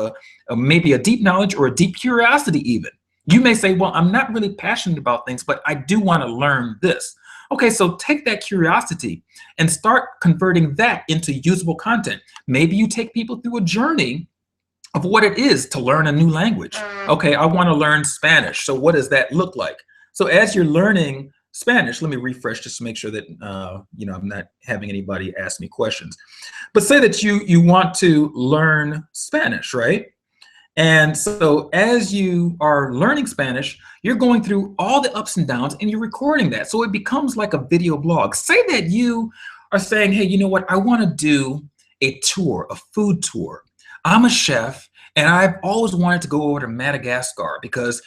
maybe a deep knowledge or a deep curiosity even. You may say, well, I'm not really passionate about things, but I do want to learn this. Okay, so take that curiosity and start converting that into usable content. Maybe you take people through a journey of what it is to learn a new language. Okay, I want to learn Spanish. So what does that look like? So as you're learning Spanish, let me refresh just to make sure that I'm not having anybody ask me questions. But say that you want to learn Spanish, right? And so as you are learning Spanish, you're going through all the ups and downs and you're recording that. So it becomes like a video blog. Say that you are saying, hey, you know what? I want to do a tour, a food tour. I'm a chef and I've always wanted to go over to Madagascar because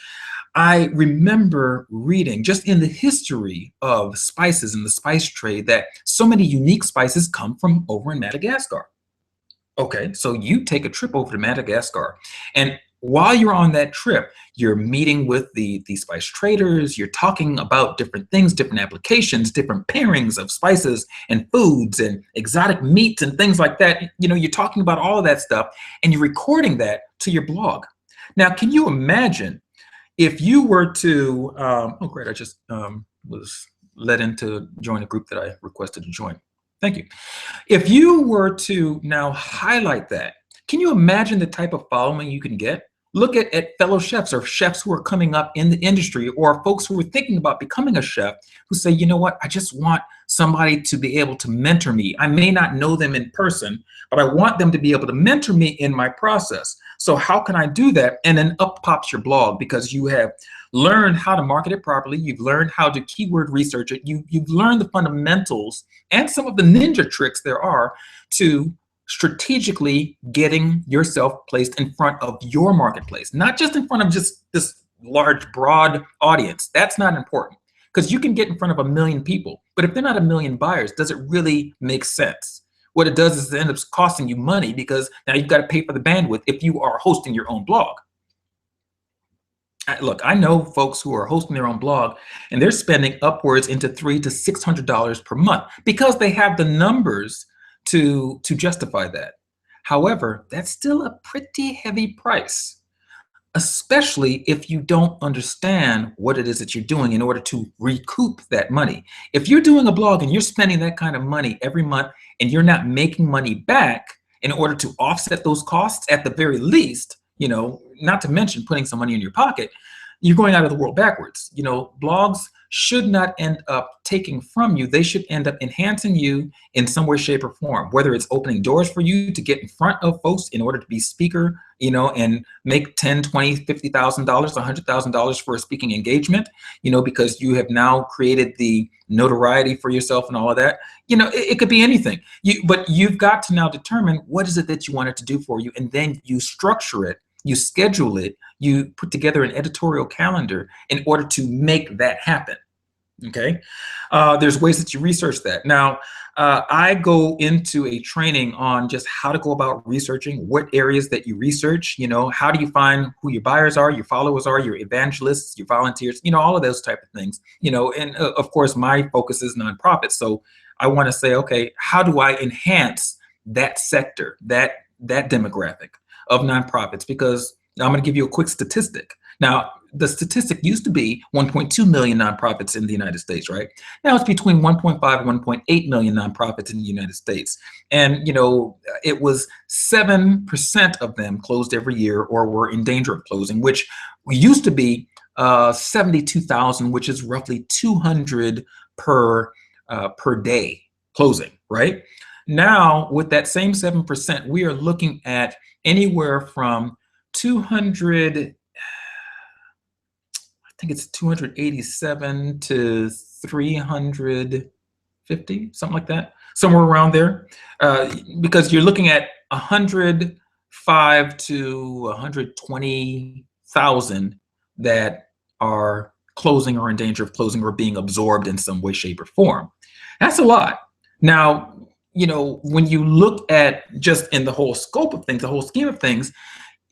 I remember reading just in the history of spices and the spice trade that so many unique spices come from over in Madagascar. Okay, so you take a trip over to Madagascar, and while you're on that trip, you're meeting with the spice traders, you're talking about different things, different applications, different pairings of spices and foods and exotic meats and things like that. You're talking about all of that stuff, and you're recording that to your blog. Now, can you imagine if you were to, oh great, I just was let in to join a group that I requested to join. Thank you. If you were to now highlight that, can you imagine the type of following you can get? Look at fellow chefs or chefs who are coming up in the industry, or folks who are thinking about becoming a chef who say, you know what, I just want somebody to be able to mentor me. I may not know them in person, but I want them to be able to mentor me in my process. So how can I do that? And then up pops your blog because you have learned how to market it properly. You've learned how to keyword research it. You've learned the fundamentals and some of the ninja tricks there are to strategically getting yourself placed in front of your marketplace, not just in front of just this large, broad audience. That's not important because you can get in front of 1 million people, but if they're not 1 million buyers, does it really make sense? What it does is it ends up costing you money because now you've got to pay for the bandwidth if you are hosting your own blog. Look, I know folks who are hosting their own blog and they're spending upwards into $300 to $600 per month because they have the numbers to justify that. However, that's still a pretty heavy price, especially if you don't understand what it is that you're doing in order to recoup that money. If you're doing a blog and you're spending that kind of money every month and you're not making money back in order to offset those costs at the very least, not to mention putting some money in your pocket, you're going out of the world backwards. Blogs should not end up taking from you. They should end up enhancing you in some way, shape, or form, whether it's opening doors for you to get in front of folks in order to be speaker, and make $10,000, $20,000, $50,000, $100,000 for a speaking engagement, because you have now created the notoriety for yourself and all of that. It could be anything. But you've got to now determine what is it that you want it to do for you, and then you structure it, you schedule it, you put together an editorial calendar in order to make that happen. Okay, there's ways that you research that. Now, I go into a training on just how to go about researching, what areas that you research, how do you find who your buyers are, your followers are, your evangelists, your volunteers, all of those type of things, and of course, my focus is nonprofits. So I want to say, okay, how do I enhance that sector, that demographic of nonprofits? Because I'm going to give you a quick statistic. Now, the statistic used to be 1.2 million nonprofits in the United States, right? Now it's between 1.5 and 1.8 million nonprofits in the United States. And, it was 7% of them closed every year or were in danger of closing, which used to be 72,000, which is roughly 200 per day closing, right? Now, with that same 7%, we are looking at anywhere from 200, I think it's 287 to 350, something like that, somewhere around there, because you're looking at 105 to 120,000 that are closing or in danger of closing or being absorbed in some way, shape, or form. That's a lot. Now, you know, when you look at just in the whole scope of things, the whole scheme of things,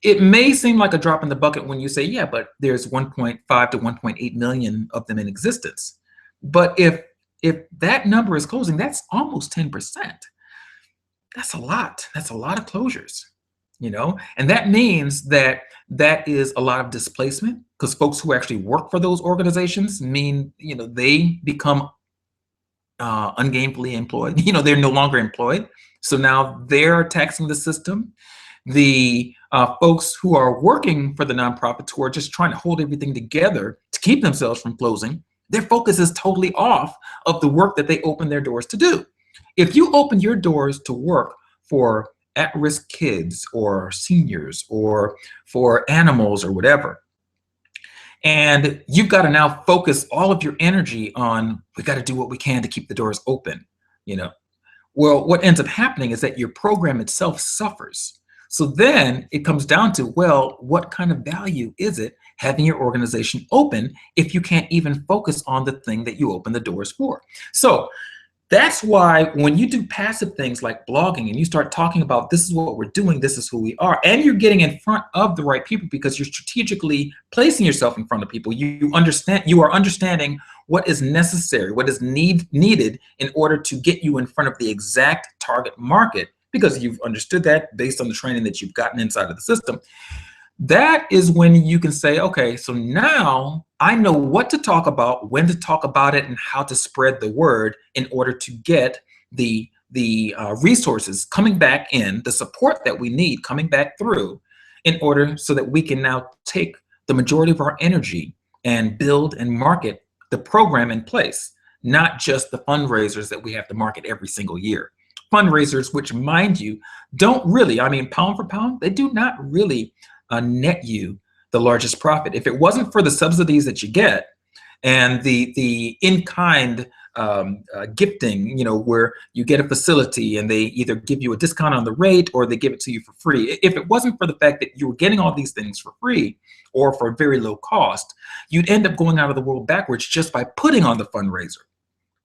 it may seem like a drop in the bucket when you say, yeah, but there's 1.5 to 1.8 million of them in existence. But if that number is closing, that's almost 10%. That's a lot. That's a lot of closures, you know, and that means that that is a lot of displacement, because folks who actually work for those organizations mean, you know, they become ungainfully employed. You know, they're no longer employed. So now they're taxing the system. The folks who are working for the nonprofits, who are just trying to hold everything together to keep themselves from closing, their focus is totally off of the work that they open their doors to do. If you open your doors to work for at-risk kids or seniors or for animals or whatever, and you've got to now focus all of your energy on, we got to do what we can to keep the doors open, you know, well, what ends up happening is that your program itself suffers. So then it comes down to, well, what kind of value is it having your organization open if you can't even focus on the thing that you open the doors for? So that's why when you do passive things like blogging and you start talking about, this is what we're doing, this is who we are, and you're getting in front of the right people because you're strategically placing yourself in front of people, you are understanding what is necessary, what is needed in order to get you in front of the exact target market, because you've understood that based on the training that you've gotten inside of the system. That is when you can say, okay, so now I know what to talk about, when to talk about it, and how to spread the word in order to get the resources coming back in, the support that we need coming back through, in order so that we can now take the majority of our energy and build and market the program in place, not just the fundraisers that we have to market every single year. Fundraisers, which, mind you, don't really, I mean, pound for pound, they do not really net you the largest profit. If it wasn't for the subsidies that you get and the in-kind gifting, you know, where you get a facility and they either give you a discount on the rate or they give it to you for free. If it wasn't for the fact that you were getting all these things for free or for very low cost, you'd end up going out of the world backwards just by putting on the fundraiser.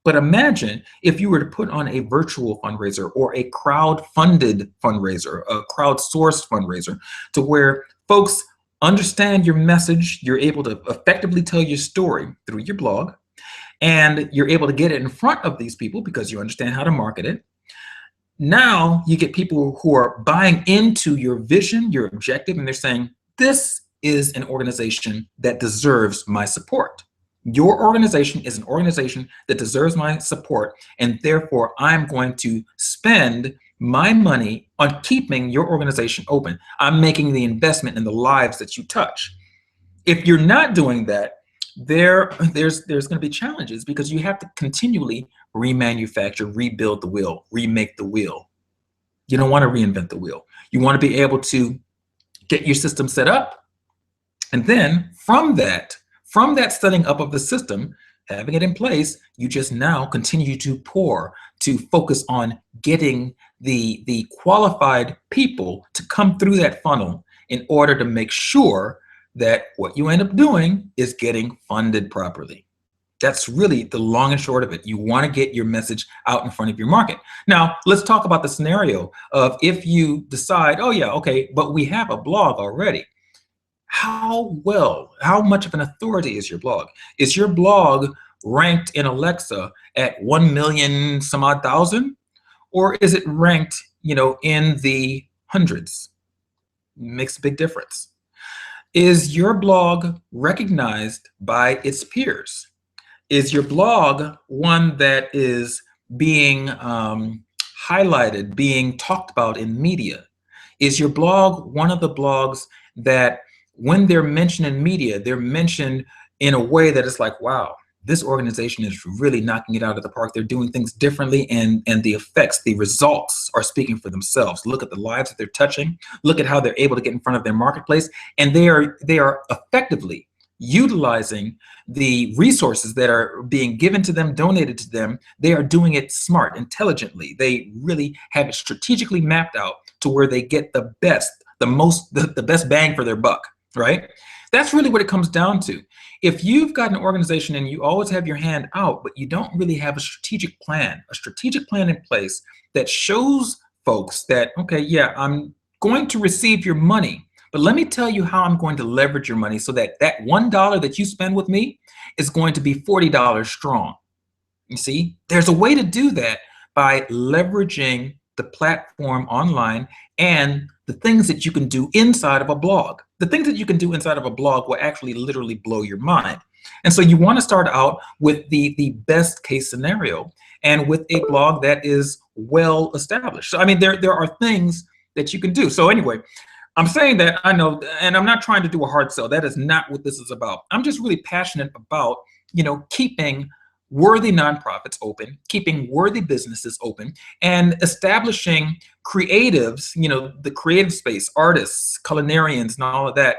But imagine if you were to put on a virtual fundraiser or a crowd-funded fundraiser, a crowd-sourced fundraiser, to where folks understand your message, you're able to effectively tell your story through your blog, and you're able to get it in front of these people because you understand how to market it. Now you get people who are buying into your vision, your objective, and they're saying, this is an organization that deserves my support. Your organization is an organization that deserves my support, and therefore I'm going to spend my money on keeping your organization open. I'm making the investment in the lives that you touch. If you're not doing that, there's going to be challenges, because you have to continually remanufacture, rebuild the wheel, remake the wheel. You don't want to reinvent the wheel. You want to be able to get your system set up, and then from that setting up of the system, having it in place, you just now continue to focus on getting the qualified people to come through that funnel in order to make sure that what you end up doing is getting funded properly. That's really the long and short of it. You want to get your message out in front of your market. Now, let's talk about the scenario of if you decide, oh yeah, okay, but we have a blog already. How much of an authority is your blog? Is your blog ranked in Alexa at 1 million some odd thousand? Or is it ranked, you know, in the hundreds? Makes a big difference. Is your blog recognized by its peers? Is your blog one that is being highlighted, being talked about in media? Is your blog one of the blogs that when they're mentioned in media, they're mentioned in a way that it's like, wow, this organization is really knocking it out of the park. They're doing things differently, and the effects, the results are speaking for themselves. Look at the lives that they're touching. Look at how they're able to get in front of their marketplace, and they are effectively utilizing the resources that are being given to them, donated to them. They are doing it smart, intelligently. They really have it strategically mapped out to where they get the best, the best bang for their buck, right? That's really what it comes down to. If you've got an organization and you always have your hand out, but you don't really have a strategic plan in place that shows folks that, okay, yeah, I'm going to receive your money, but let me tell you how I'm going to leverage your money so that that $1 that you spend with me is going to be $40 strong. You see, there's a way to do that by leveraging the platform online and the things that you can do inside of a blog. The things that you can do inside of a blog will actually literally blow your mind. And so you want to start out with the best case scenario and with a blog that is well established. So, I mean, there are things that you can do. So anyway, I'm saying that, I know, and I'm not trying to do a hard sell. That is not what this is about. I'm just really passionate about, keeping worthy nonprofits open, keeping worthy businesses open, and establishing creatives, the creative space, artists, culinarians, and all of that,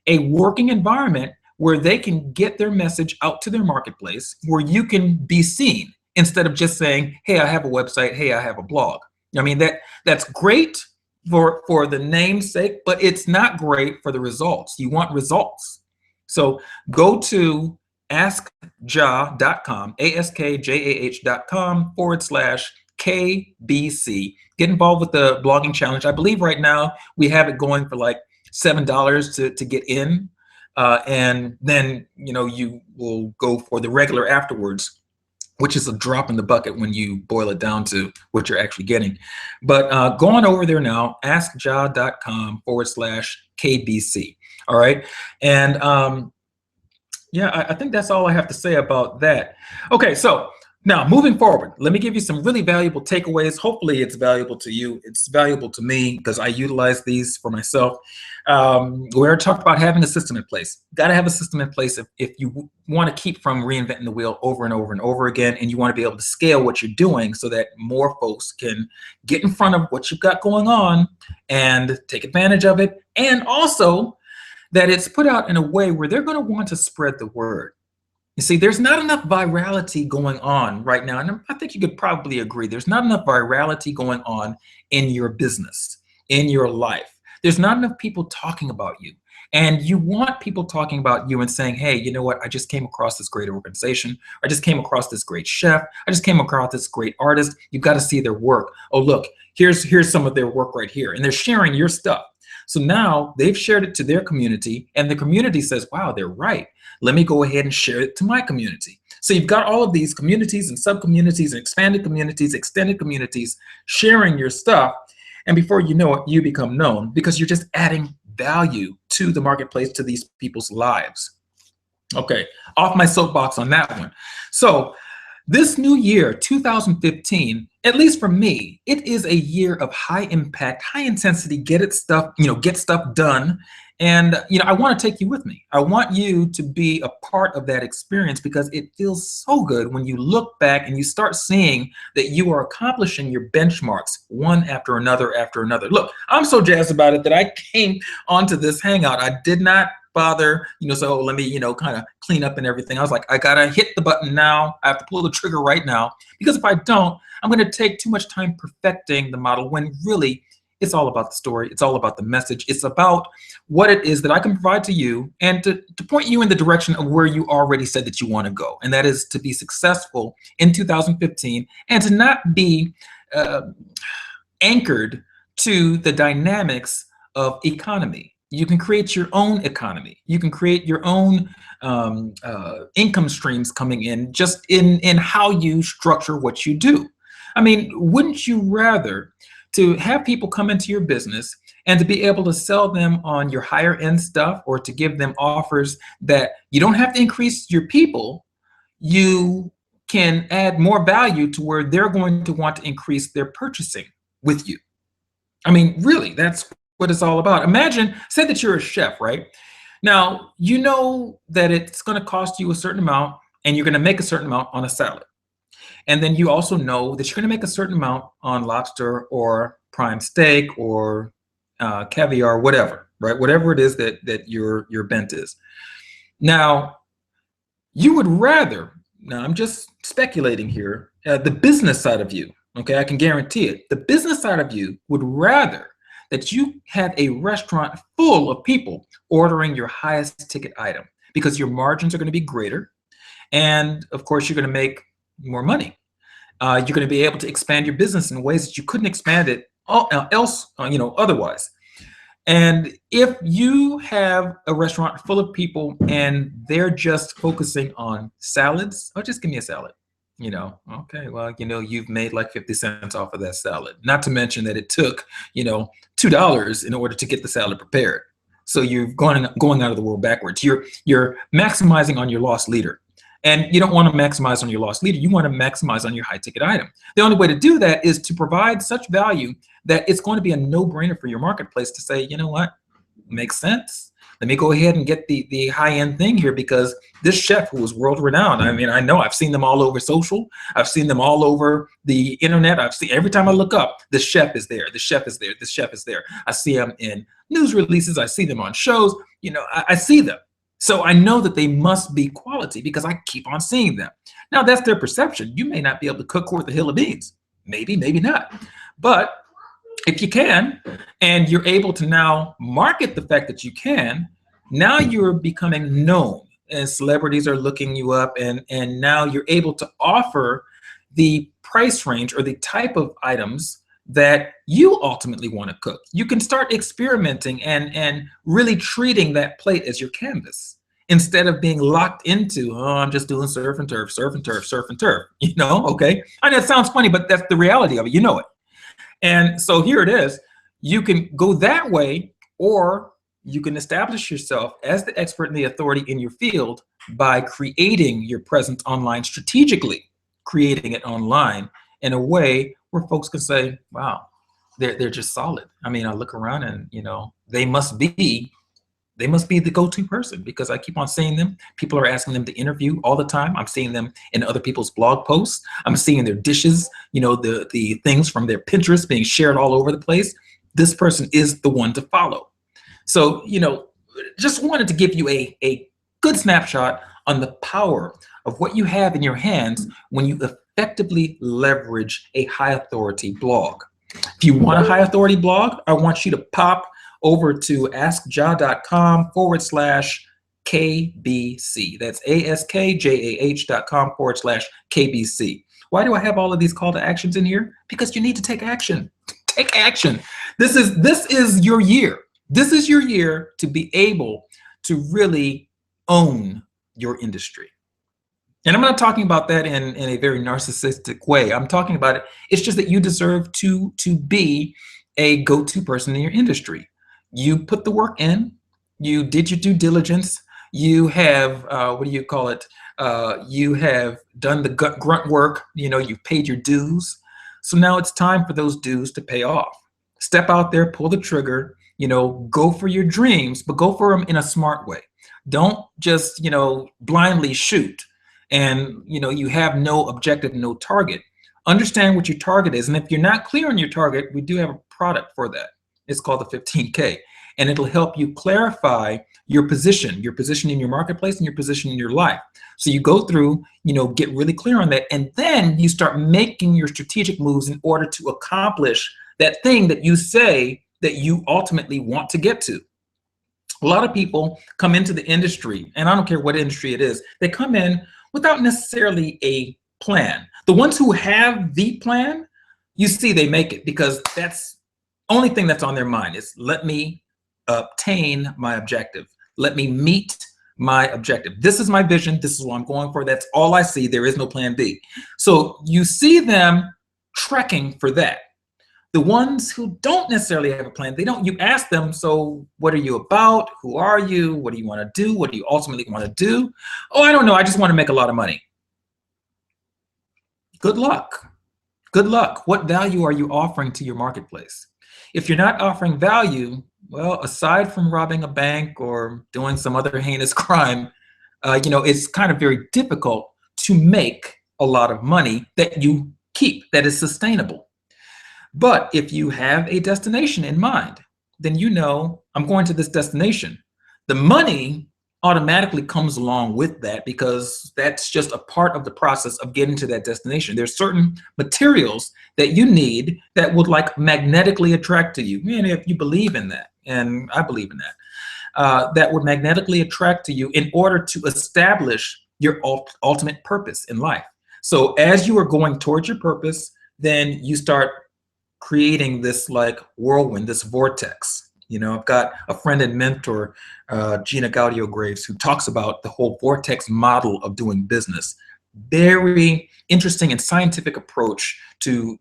a working environment where they can get their message out to their marketplace, where you can be seen instead of just saying, hey, I have a website, hey, I have a blog. I mean, that's great for the name's sake, but it's not great for the results. You want results. So go to askjah.com, askjah.com/KBC. Get involved with the blogging challenge. I believe right now we have it going for like $7 to get in. And then, you will go for the regular afterwards, which is a drop in the bucket when you boil it down to what you're actually getting. But go on over there now, askjah.com/KBC. All right. And yeah, I think that's all I have to say about that. Okay, so now moving forward, let me give you some really valuable takeaways. Hopefully it's valuable to you. It's valuable to me because I utilize these for myself. We already talked about having a system in place. Got to have a system in place if you want to keep from reinventing the wheel over and over and over again, and you want to be able to scale what you're doing so that more folks can get in front of what you've got going on and take advantage of it. And also that it's put out in a way where they're going to want to spread the word. You see, there's not enough virality going on right now. And I think you could probably agree. There's not enough virality going on in your business, in your life. There's not enough people talking about you. And you want people talking about you and saying, hey, you know what? I just came across this great organization. I just came across this great chef. I just came across this great artist. You've got to see their work. Oh, look, here's some of their work right here. And they're sharing your stuff. So now they've shared it to their community, and the community says, wow, they're right. Let me go ahead and share it to my community. So you've got all of these communities and sub-communities and expanded communities, extended communities sharing your stuff. And before you know it, you become known because you're just adding value to the marketplace, to these people's lives. Okay, off my soapbox on that one. So this new year, 2015, at least for me, it is a year of high impact, high intensity, get stuff done. And I want to take you with me. I want you to be a part of that experience because it feels so good when you look back and you start seeing that you are accomplishing your benchmarks one after another after another. Look, I'm so jazzed about it that I came onto this Hangout. I did not bother, so let me, kind of clean up and everything. I was like, I gotta hit the button now. I have to pull the trigger right now, because if I don't, I'm going to take too much time perfecting the model when really it's all about the story. It's all about the message. It's about what it is that I can provide to you and to point you in the direction of where you already said that you want to go. And that is to be successful in 2015 and to not be anchored to the dynamics of economy. You can create your own economy. You can create your own income streams coming in just in how you structure what you do. I mean, wouldn't you rather to have people come into your business and to be able to sell them on your higher end stuff, or to give them offers that you don't have to increase your people, you can add more value to where they're going to want to increase their purchasing with you? I mean, really, that's what it's all about. Imagine, say that you're a chef, right? Now, you know that it's going to cost you a certain amount and you're going to make a certain amount on a salad. And then you also know that you're going to make a certain amount on lobster or prime steak or caviar, whatever, right? Whatever it is that your bent is. Now, you would rather, now I'm just speculating here, the business side of you, okay, I can guarantee it. The business side of you would rather that you had a restaurant full of people ordering your highest ticket item because your margins are going to be greater. And of course, you're going to make more money. You're going to be able to expand your business in ways that you couldn't expand it otherwise. And if you have a restaurant full of people and they're just focusing on salads, oh, just give me a salad. Okay, well, you've made like 50 cents off of that salad. Not to mention that it took, $2 in order to get the salad prepared. So you're going out of the world backwards. You're maximizing on your loss leader. And you don't want to maximize on your loss leader. You want to maximize on your high ticket item. The only way to do that is to provide such value that it's going to be a no-brainer for your marketplace to say, you know what, makes sense. Let me go ahead and get the high-end thing here because this chef who is world-renowned, I mean, I know I've seen them all over social. I've seen them all over the internet. I've seen every time I look up, the chef is there. The chef is there. The chef is there. I see them in news releases. I see them on shows. I see them. So I know that they must be quality because I keep on seeing them. Now, that's their perception. You may not be able to cook worth a hill of beans. Maybe, maybe not. But if you can, and you're able to now market the fact that you can, now you're becoming known and celebrities are looking you up, and now you're able to offer the price range or the type of items that you ultimately want to cook. You can start experimenting and really treating that plate as your canvas instead of being locked into, oh, I'm just doing surf and turf, surf and turf, surf and turf, okay? I know it sounds funny, but that's the reality of it, it. And so here it is. You can go that way, or you can establish yourself as the expert and the authority in your field by creating your presence online, strategically creating it online in a way where folks can say, wow, they're just solid. I mean, I look around and, they must be the go-to person because I keep on seeing them. People are asking them to interview all the time. I'm seeing them in other people's blog posts. I'm seeing their dishes, the things from their Pinterest being shared all over the place. This person is the one to follow. So, just wanted to give you a good snapshot on the power of what you have in your hands when you effectively leverage a high authority blog. If you want a high authority blog, I want you to pop over to askjah.com/KBC. That's askjah.com/KBC. Why do I have all of these call to actions in here? Because you need to take action. Take action. This is your year. This is your year to be able to really own your industry. And I'm not talking about that in a very narcissistic way. I'm talking about it. It's just that you deserve to be a go-to person in your industry. You put the work in. You did your due diligence. You have, you have done the grunt work. You've paid your dues. So now it's time for those dues to pay off. Step out there, pull the trigger, go for your dreams, but go for them in a smart way. Don't just, blindly shoot and, you have no objective, no target. Understand what your target is. And if you're not clear on your target, we do have a product for that. It's called the 15K, and it'll help you clarify your position in your marketplace and your position in your life. So you go through, get really clear on that, and then you start making your strategic moves in order to accomplish that thing that you say that you ultimately want to get to. A lot of people come into the industry, and I don't care what industry it is, they come in without necessarily a plan. The ones who have the plan, you see they make it because that's only thing that's on their mind is let me obtain my objective. Let me meet my objective. This is my vision. This is what I'm going for. That's all I see. There is no plan B. So you see them trekking for that. The ones who don't necessarily have a plan, you ask them, so what are you about? Who are you? What do you want to do? What do you ultimately want to do? Oh, I don't know. I just want to make a lot of money. Good luck. Good luck. What value are you offering to your marketplace? If you're not offering value, well, aside from robbing a bank or doing some other heinous crime, it's kind of very difficult to make a lot of money that you keep, that is sustainable. But if you have a destination in mind, then I'm going to this destination. The money automatically comes along with that because that's just a part of the process of getting to that destination. There's certain materials that you need that would like magnetically attract to you. And if you believe in that, and I believe in that, that would magnetically attract to you in order to establish your ultimate purpose in life. So as you are going towards your purpose, then you start creating this like whirlwind, this vortex. I've got a friend and mentor, Gina Gaudio Graves, who talks about the whole vortex model of doing business. Very interesting and scientific approach to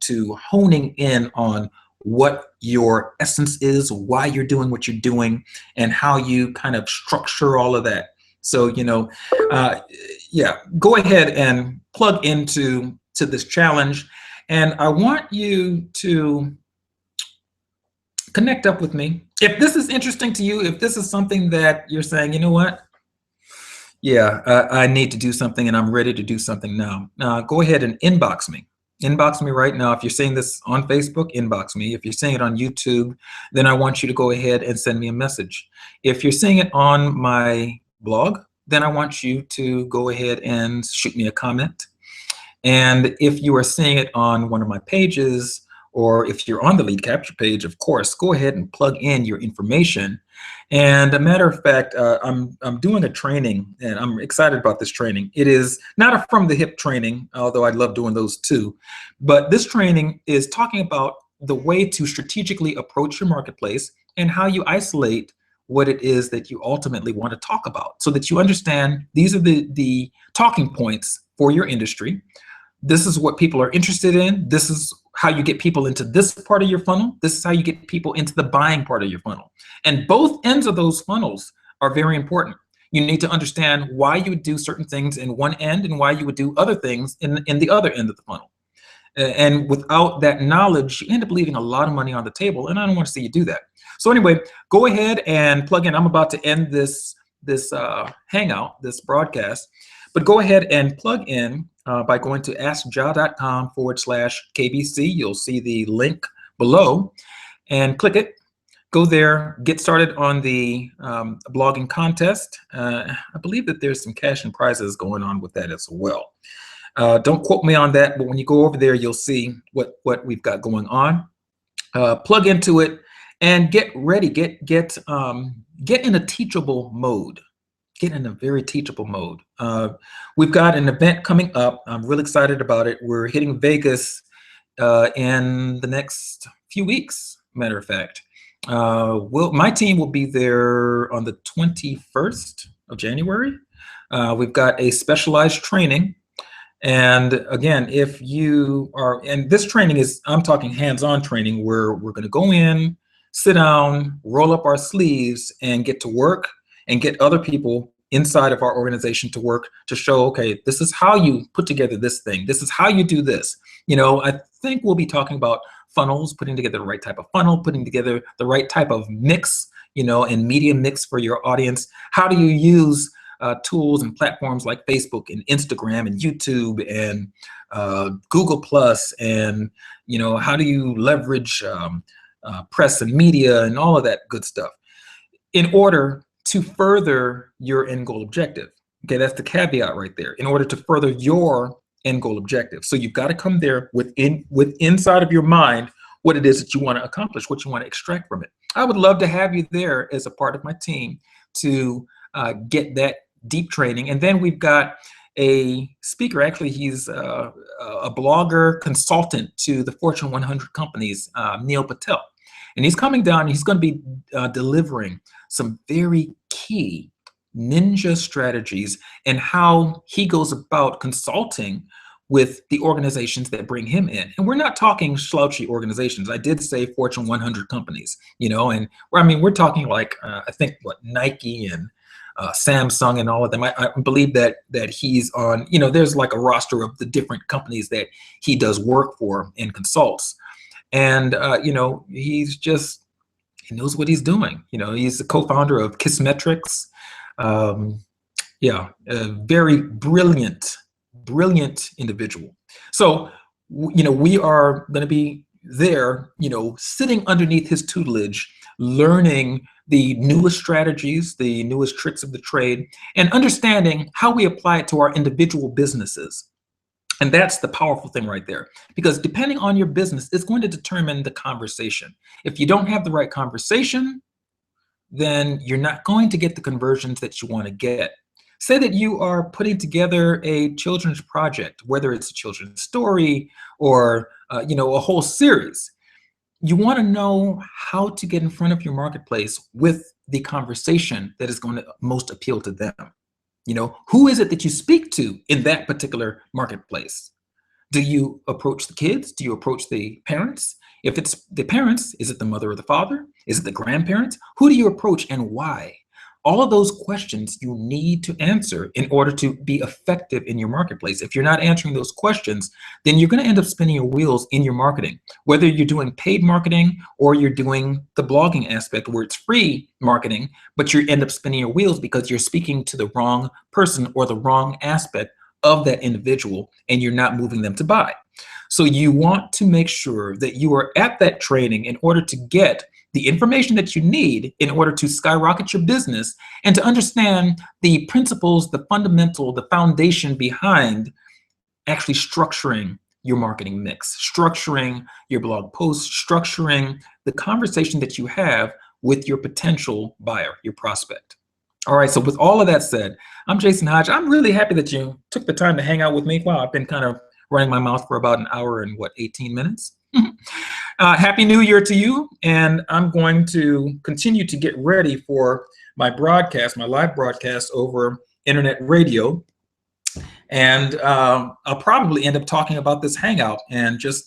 honing in on what your essence is, why you're doing what you're doing, and how you kind of structure all of that. So, go ahead and plug into this challenge. And I want you to connect up with me. If this is interesting to you, if this is something that you're saying, you know what? Yeah, I need to do something and I'm ready to do something now. Go ahead and inbox me. Inbox me right now. If you're seeing this on Facebook, inbox me. If you're seeing it on YouTube, then I want you to go ahead and send me a message. If you're seeing it on my blog, then I want you to go ahead and shoot me a comment. And if you are seeing it on one of my pages, or if you're on the Lead Capture page, of course, go ahead and plug in your information. And a matter of fact, I'm doing a training, and I'm excited about this training. It is not a from the hip training, although I love doing those too. But this training is talking about the way to strategically approach your marketplace and how you isolate what it is that you ultimately want to talk about, so that you understand these are the talking points for your industry. This is what people are interested in. This is how you get people into this part of your funnel. This is how you get people into the buying part of your funnel. And both ends of those funnels are very important. You need to understand why you would do certain things in one end and why you would do other things in the other end of the funnel. And without that knowledge, you end up leaving a lot of money on the table, and I don't want to see you do that. So anyway, go ahead and plug in. I'm about to end this hangout, this broadcast, but go ahead and plug in by going to askja.com/KBC. You'll see the link below and click it. Go there, get started on the blogging contest. I believe that there's some cash and prizes going on with that as well. Don't quote me on that, but when you go over there, you'll see what we've got going on. Plug into it and get ready. Get in a teachable mode. Get in a very teachable mode. We've got an event coming up. I'm really excited about it. We're hitting Vegas in the next few weeks, matter of fact. My team will be there on the 21st of January. We've got a specialized training. And again, if you are, and this training is, I'm talking hands-on training, where we're going to go in, sit down, roll up our sleeves, and get to work and get other people inside of our organization to work to show, okay, this is how you put together this thing. This is how you do this. I think we'll be talking about funnels, putting together the right type of funnel, putting together the right type of mix, and media mix for your audience. How do you use tools and platforms like Facebook and Instagram and YouTube and Google Plus, and how do you leverage press and media and all of that good stuff in order to further your end goal objective. Okay, that's the caveat right there. In order to further your end goal objective. So you've got to come there with inside of your mind what it is that you want to accomplish, what you want to extract from it. I would love to have you there as a part of my team to get that deep training. And then we've got a speaker. Actually, he's a blogger consultant to the Fortune 100 companies, Neil Patel. And he's coming down and he's going to be delivering some very key ninja strategies and how he goes about consulting with the organizations that bring him in. And we're not talking slouchy organizations. I did say Fortune 100 companies, and we're talking like, I think Nike and Samsung and all of them. I believe that he's on, there's like a roster of the different companies that he does work for and consults. And, he knows what he's doing. He's the co-founder of Kissmetrics. Um, yeah, a very brilliant individual. So, we are going to be there, sitting underneath his tutelage, learning the newest strategies, the newest tricks of the trade, and understanding how we apply it to our individual businesses. And that's the powerful thing right there, because depending on your business, it's going to determine the conversation. If you don't have the right conversation, then you're not going to get the conversions that you want to get. Say that you are putting together a children's project, whether it's a children's story or a whole series. You want to know how to get in front of your marketplace with the conversation that is going to most appeal to them. Who is it that you speak to in that particular marketplace? Do you approach the kids? Do you approach the parents? If it's the parents, is it the mother or the father? Is it the grandparents? Who do you approach and why? All of those questions you need to answer in order to be effective in your marketplace. If you're not answering those questions, then you're going to end up spinning your wheels in your marketing, whether you're doing paid marketing or you're doing the blogging aspect where it's free marketing, but you end up spinning your wheels because you're speaking to the wrong person or the wrong aspect of that individual, and you're not moving them to buy. So you want to make sure that you are at that training in order to get the information that you need in order to skyrocket your business and to understand the principles, the fundamental, the foundation behind actually structuring your marketing mix, structuring your blog posts, structuring the conversation that you have with your potential buyer, your prospect. All right, so with all of that said, I'm Jason Hodge. I'm really happy that you took the time to hang out with me. Wow, I've been kind of running my mouth for about an hour and 18 minutes. Happy New Year to you. And I'm going to continue to get ready for my broadcast, my live broadcast over internet radio. And I'll probably end up talking about this hangout and just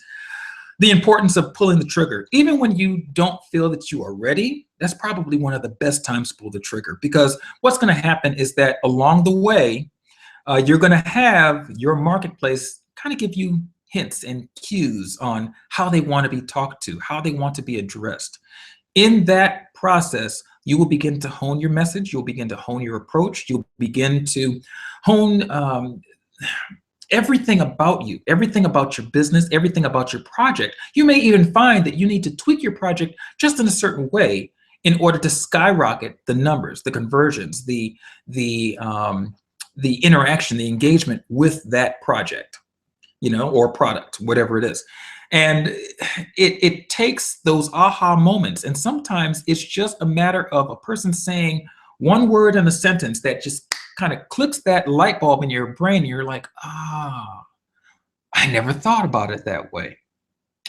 the importance of pulling the trigger. Even when you don't feel that you are ready, that's probably one of the best times to pull the trigger, because what's going to happen is that along the way, you're going to have your marketplace kind of give you hints and cues on how they want to be talked to, how they want to be addressed. In that process, you will begin to hone your message. You'll begin to hone your approach. You'll begin to hone everything about you, everything about your business, everything about your project. You may even find that you need to tweak your project just in a certain way in order to skyrocket the numbers, the conversions, the interaction, the engagement with that project, or product, whatever it is. And it takes those aha moments. And sometimes it's just a matter of a person saying one word in a sentence that just kind of clicks that light bulb in your brain. And you're like, I never thought about it that way.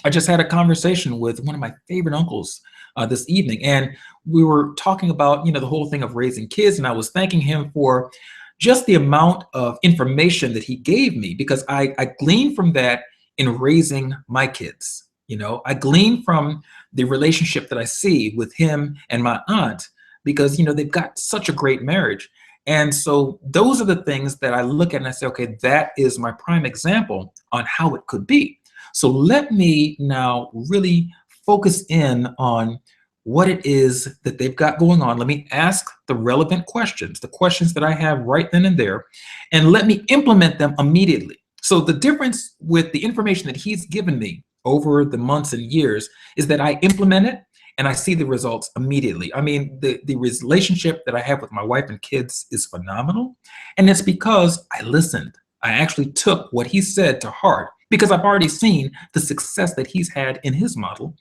I just had a conversation with one of my favorite uncles this evening, and we were talking about, the whole thing of raising kids. And I was thanking him for just the amount of information that he gave me, because I gleaned from that in raising my kids. I glean from the relationship that I see with him and my aunt, because, they've got such a great marriage. And so those are the things that I look at and I say, okay, that is my prime example on how it could be. So let me now really focus in on what it is that they've got going on. Let me ask the relevant questions, the questions that I have right then and there, and let me implement them immediately. So the difference with the information that he's given me over the months and years is that I implement it and I see the results immediately. I mean, the relationship that I have with my wife and kids is phenomenal. And it's because I listened. I actually took what he said to heart, because I've already seen the success that he's had in his model.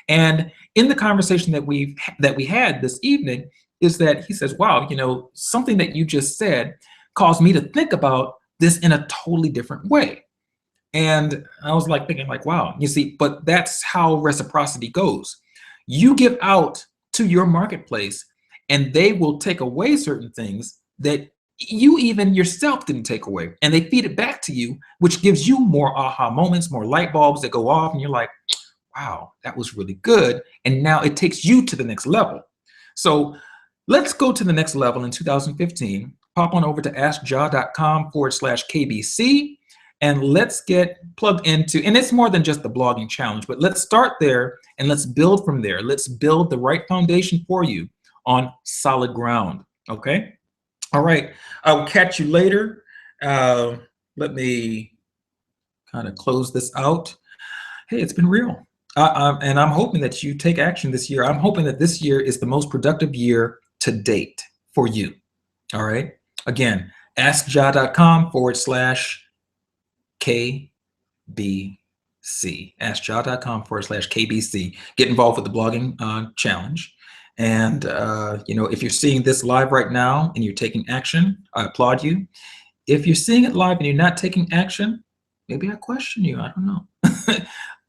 And in the conversation that we had this evening is that he says, wow, something that you just said caused me to think about this in a totally different way. And I was thinking wow, you see, but that's how reciprocity goes. You give out to your marketplace and they will take away certain things that you even yourself didn't take away, and they feed it back to you, which gives you more aha moments, more light bulbs that go off, and you're like, wow, that was really good. And now it takes you to the next level. So let's go to the next level in 2015. Pop on over to askja.com/KBC and let's get plugged into, and it's more than just the blogging challenge, but let's start there and let's build from there. Let's build the right foundation for you on solid ground, okay? All right, I will catch you later. Let me kind of close this out. Hey, it's been real. And I'm hoping that you take action this year. I'm hoping that this year is the most productive year to date for you. All right. Again, askja.com/KBC. askja.com/KBC. Get involved with the blogging challenge. And, you know, if you're seeing this live right now and you're taking action, I applaud you. If you're seeing it live and you're not taking action, maybe I question you. I don't know.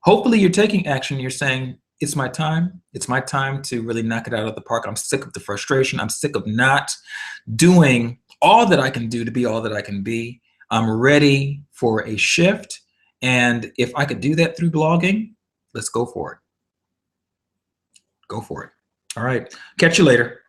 Hopefully you're taking action. You're saying, it's my time. It's my time to really knock it out of the park. I'm sick of the frustration. I'm sick of not doing all that I can do to be all that I can be. I'm ready for a shift. And if I could do that through blogging, let's go for it. Go for it. All right. Catch you later.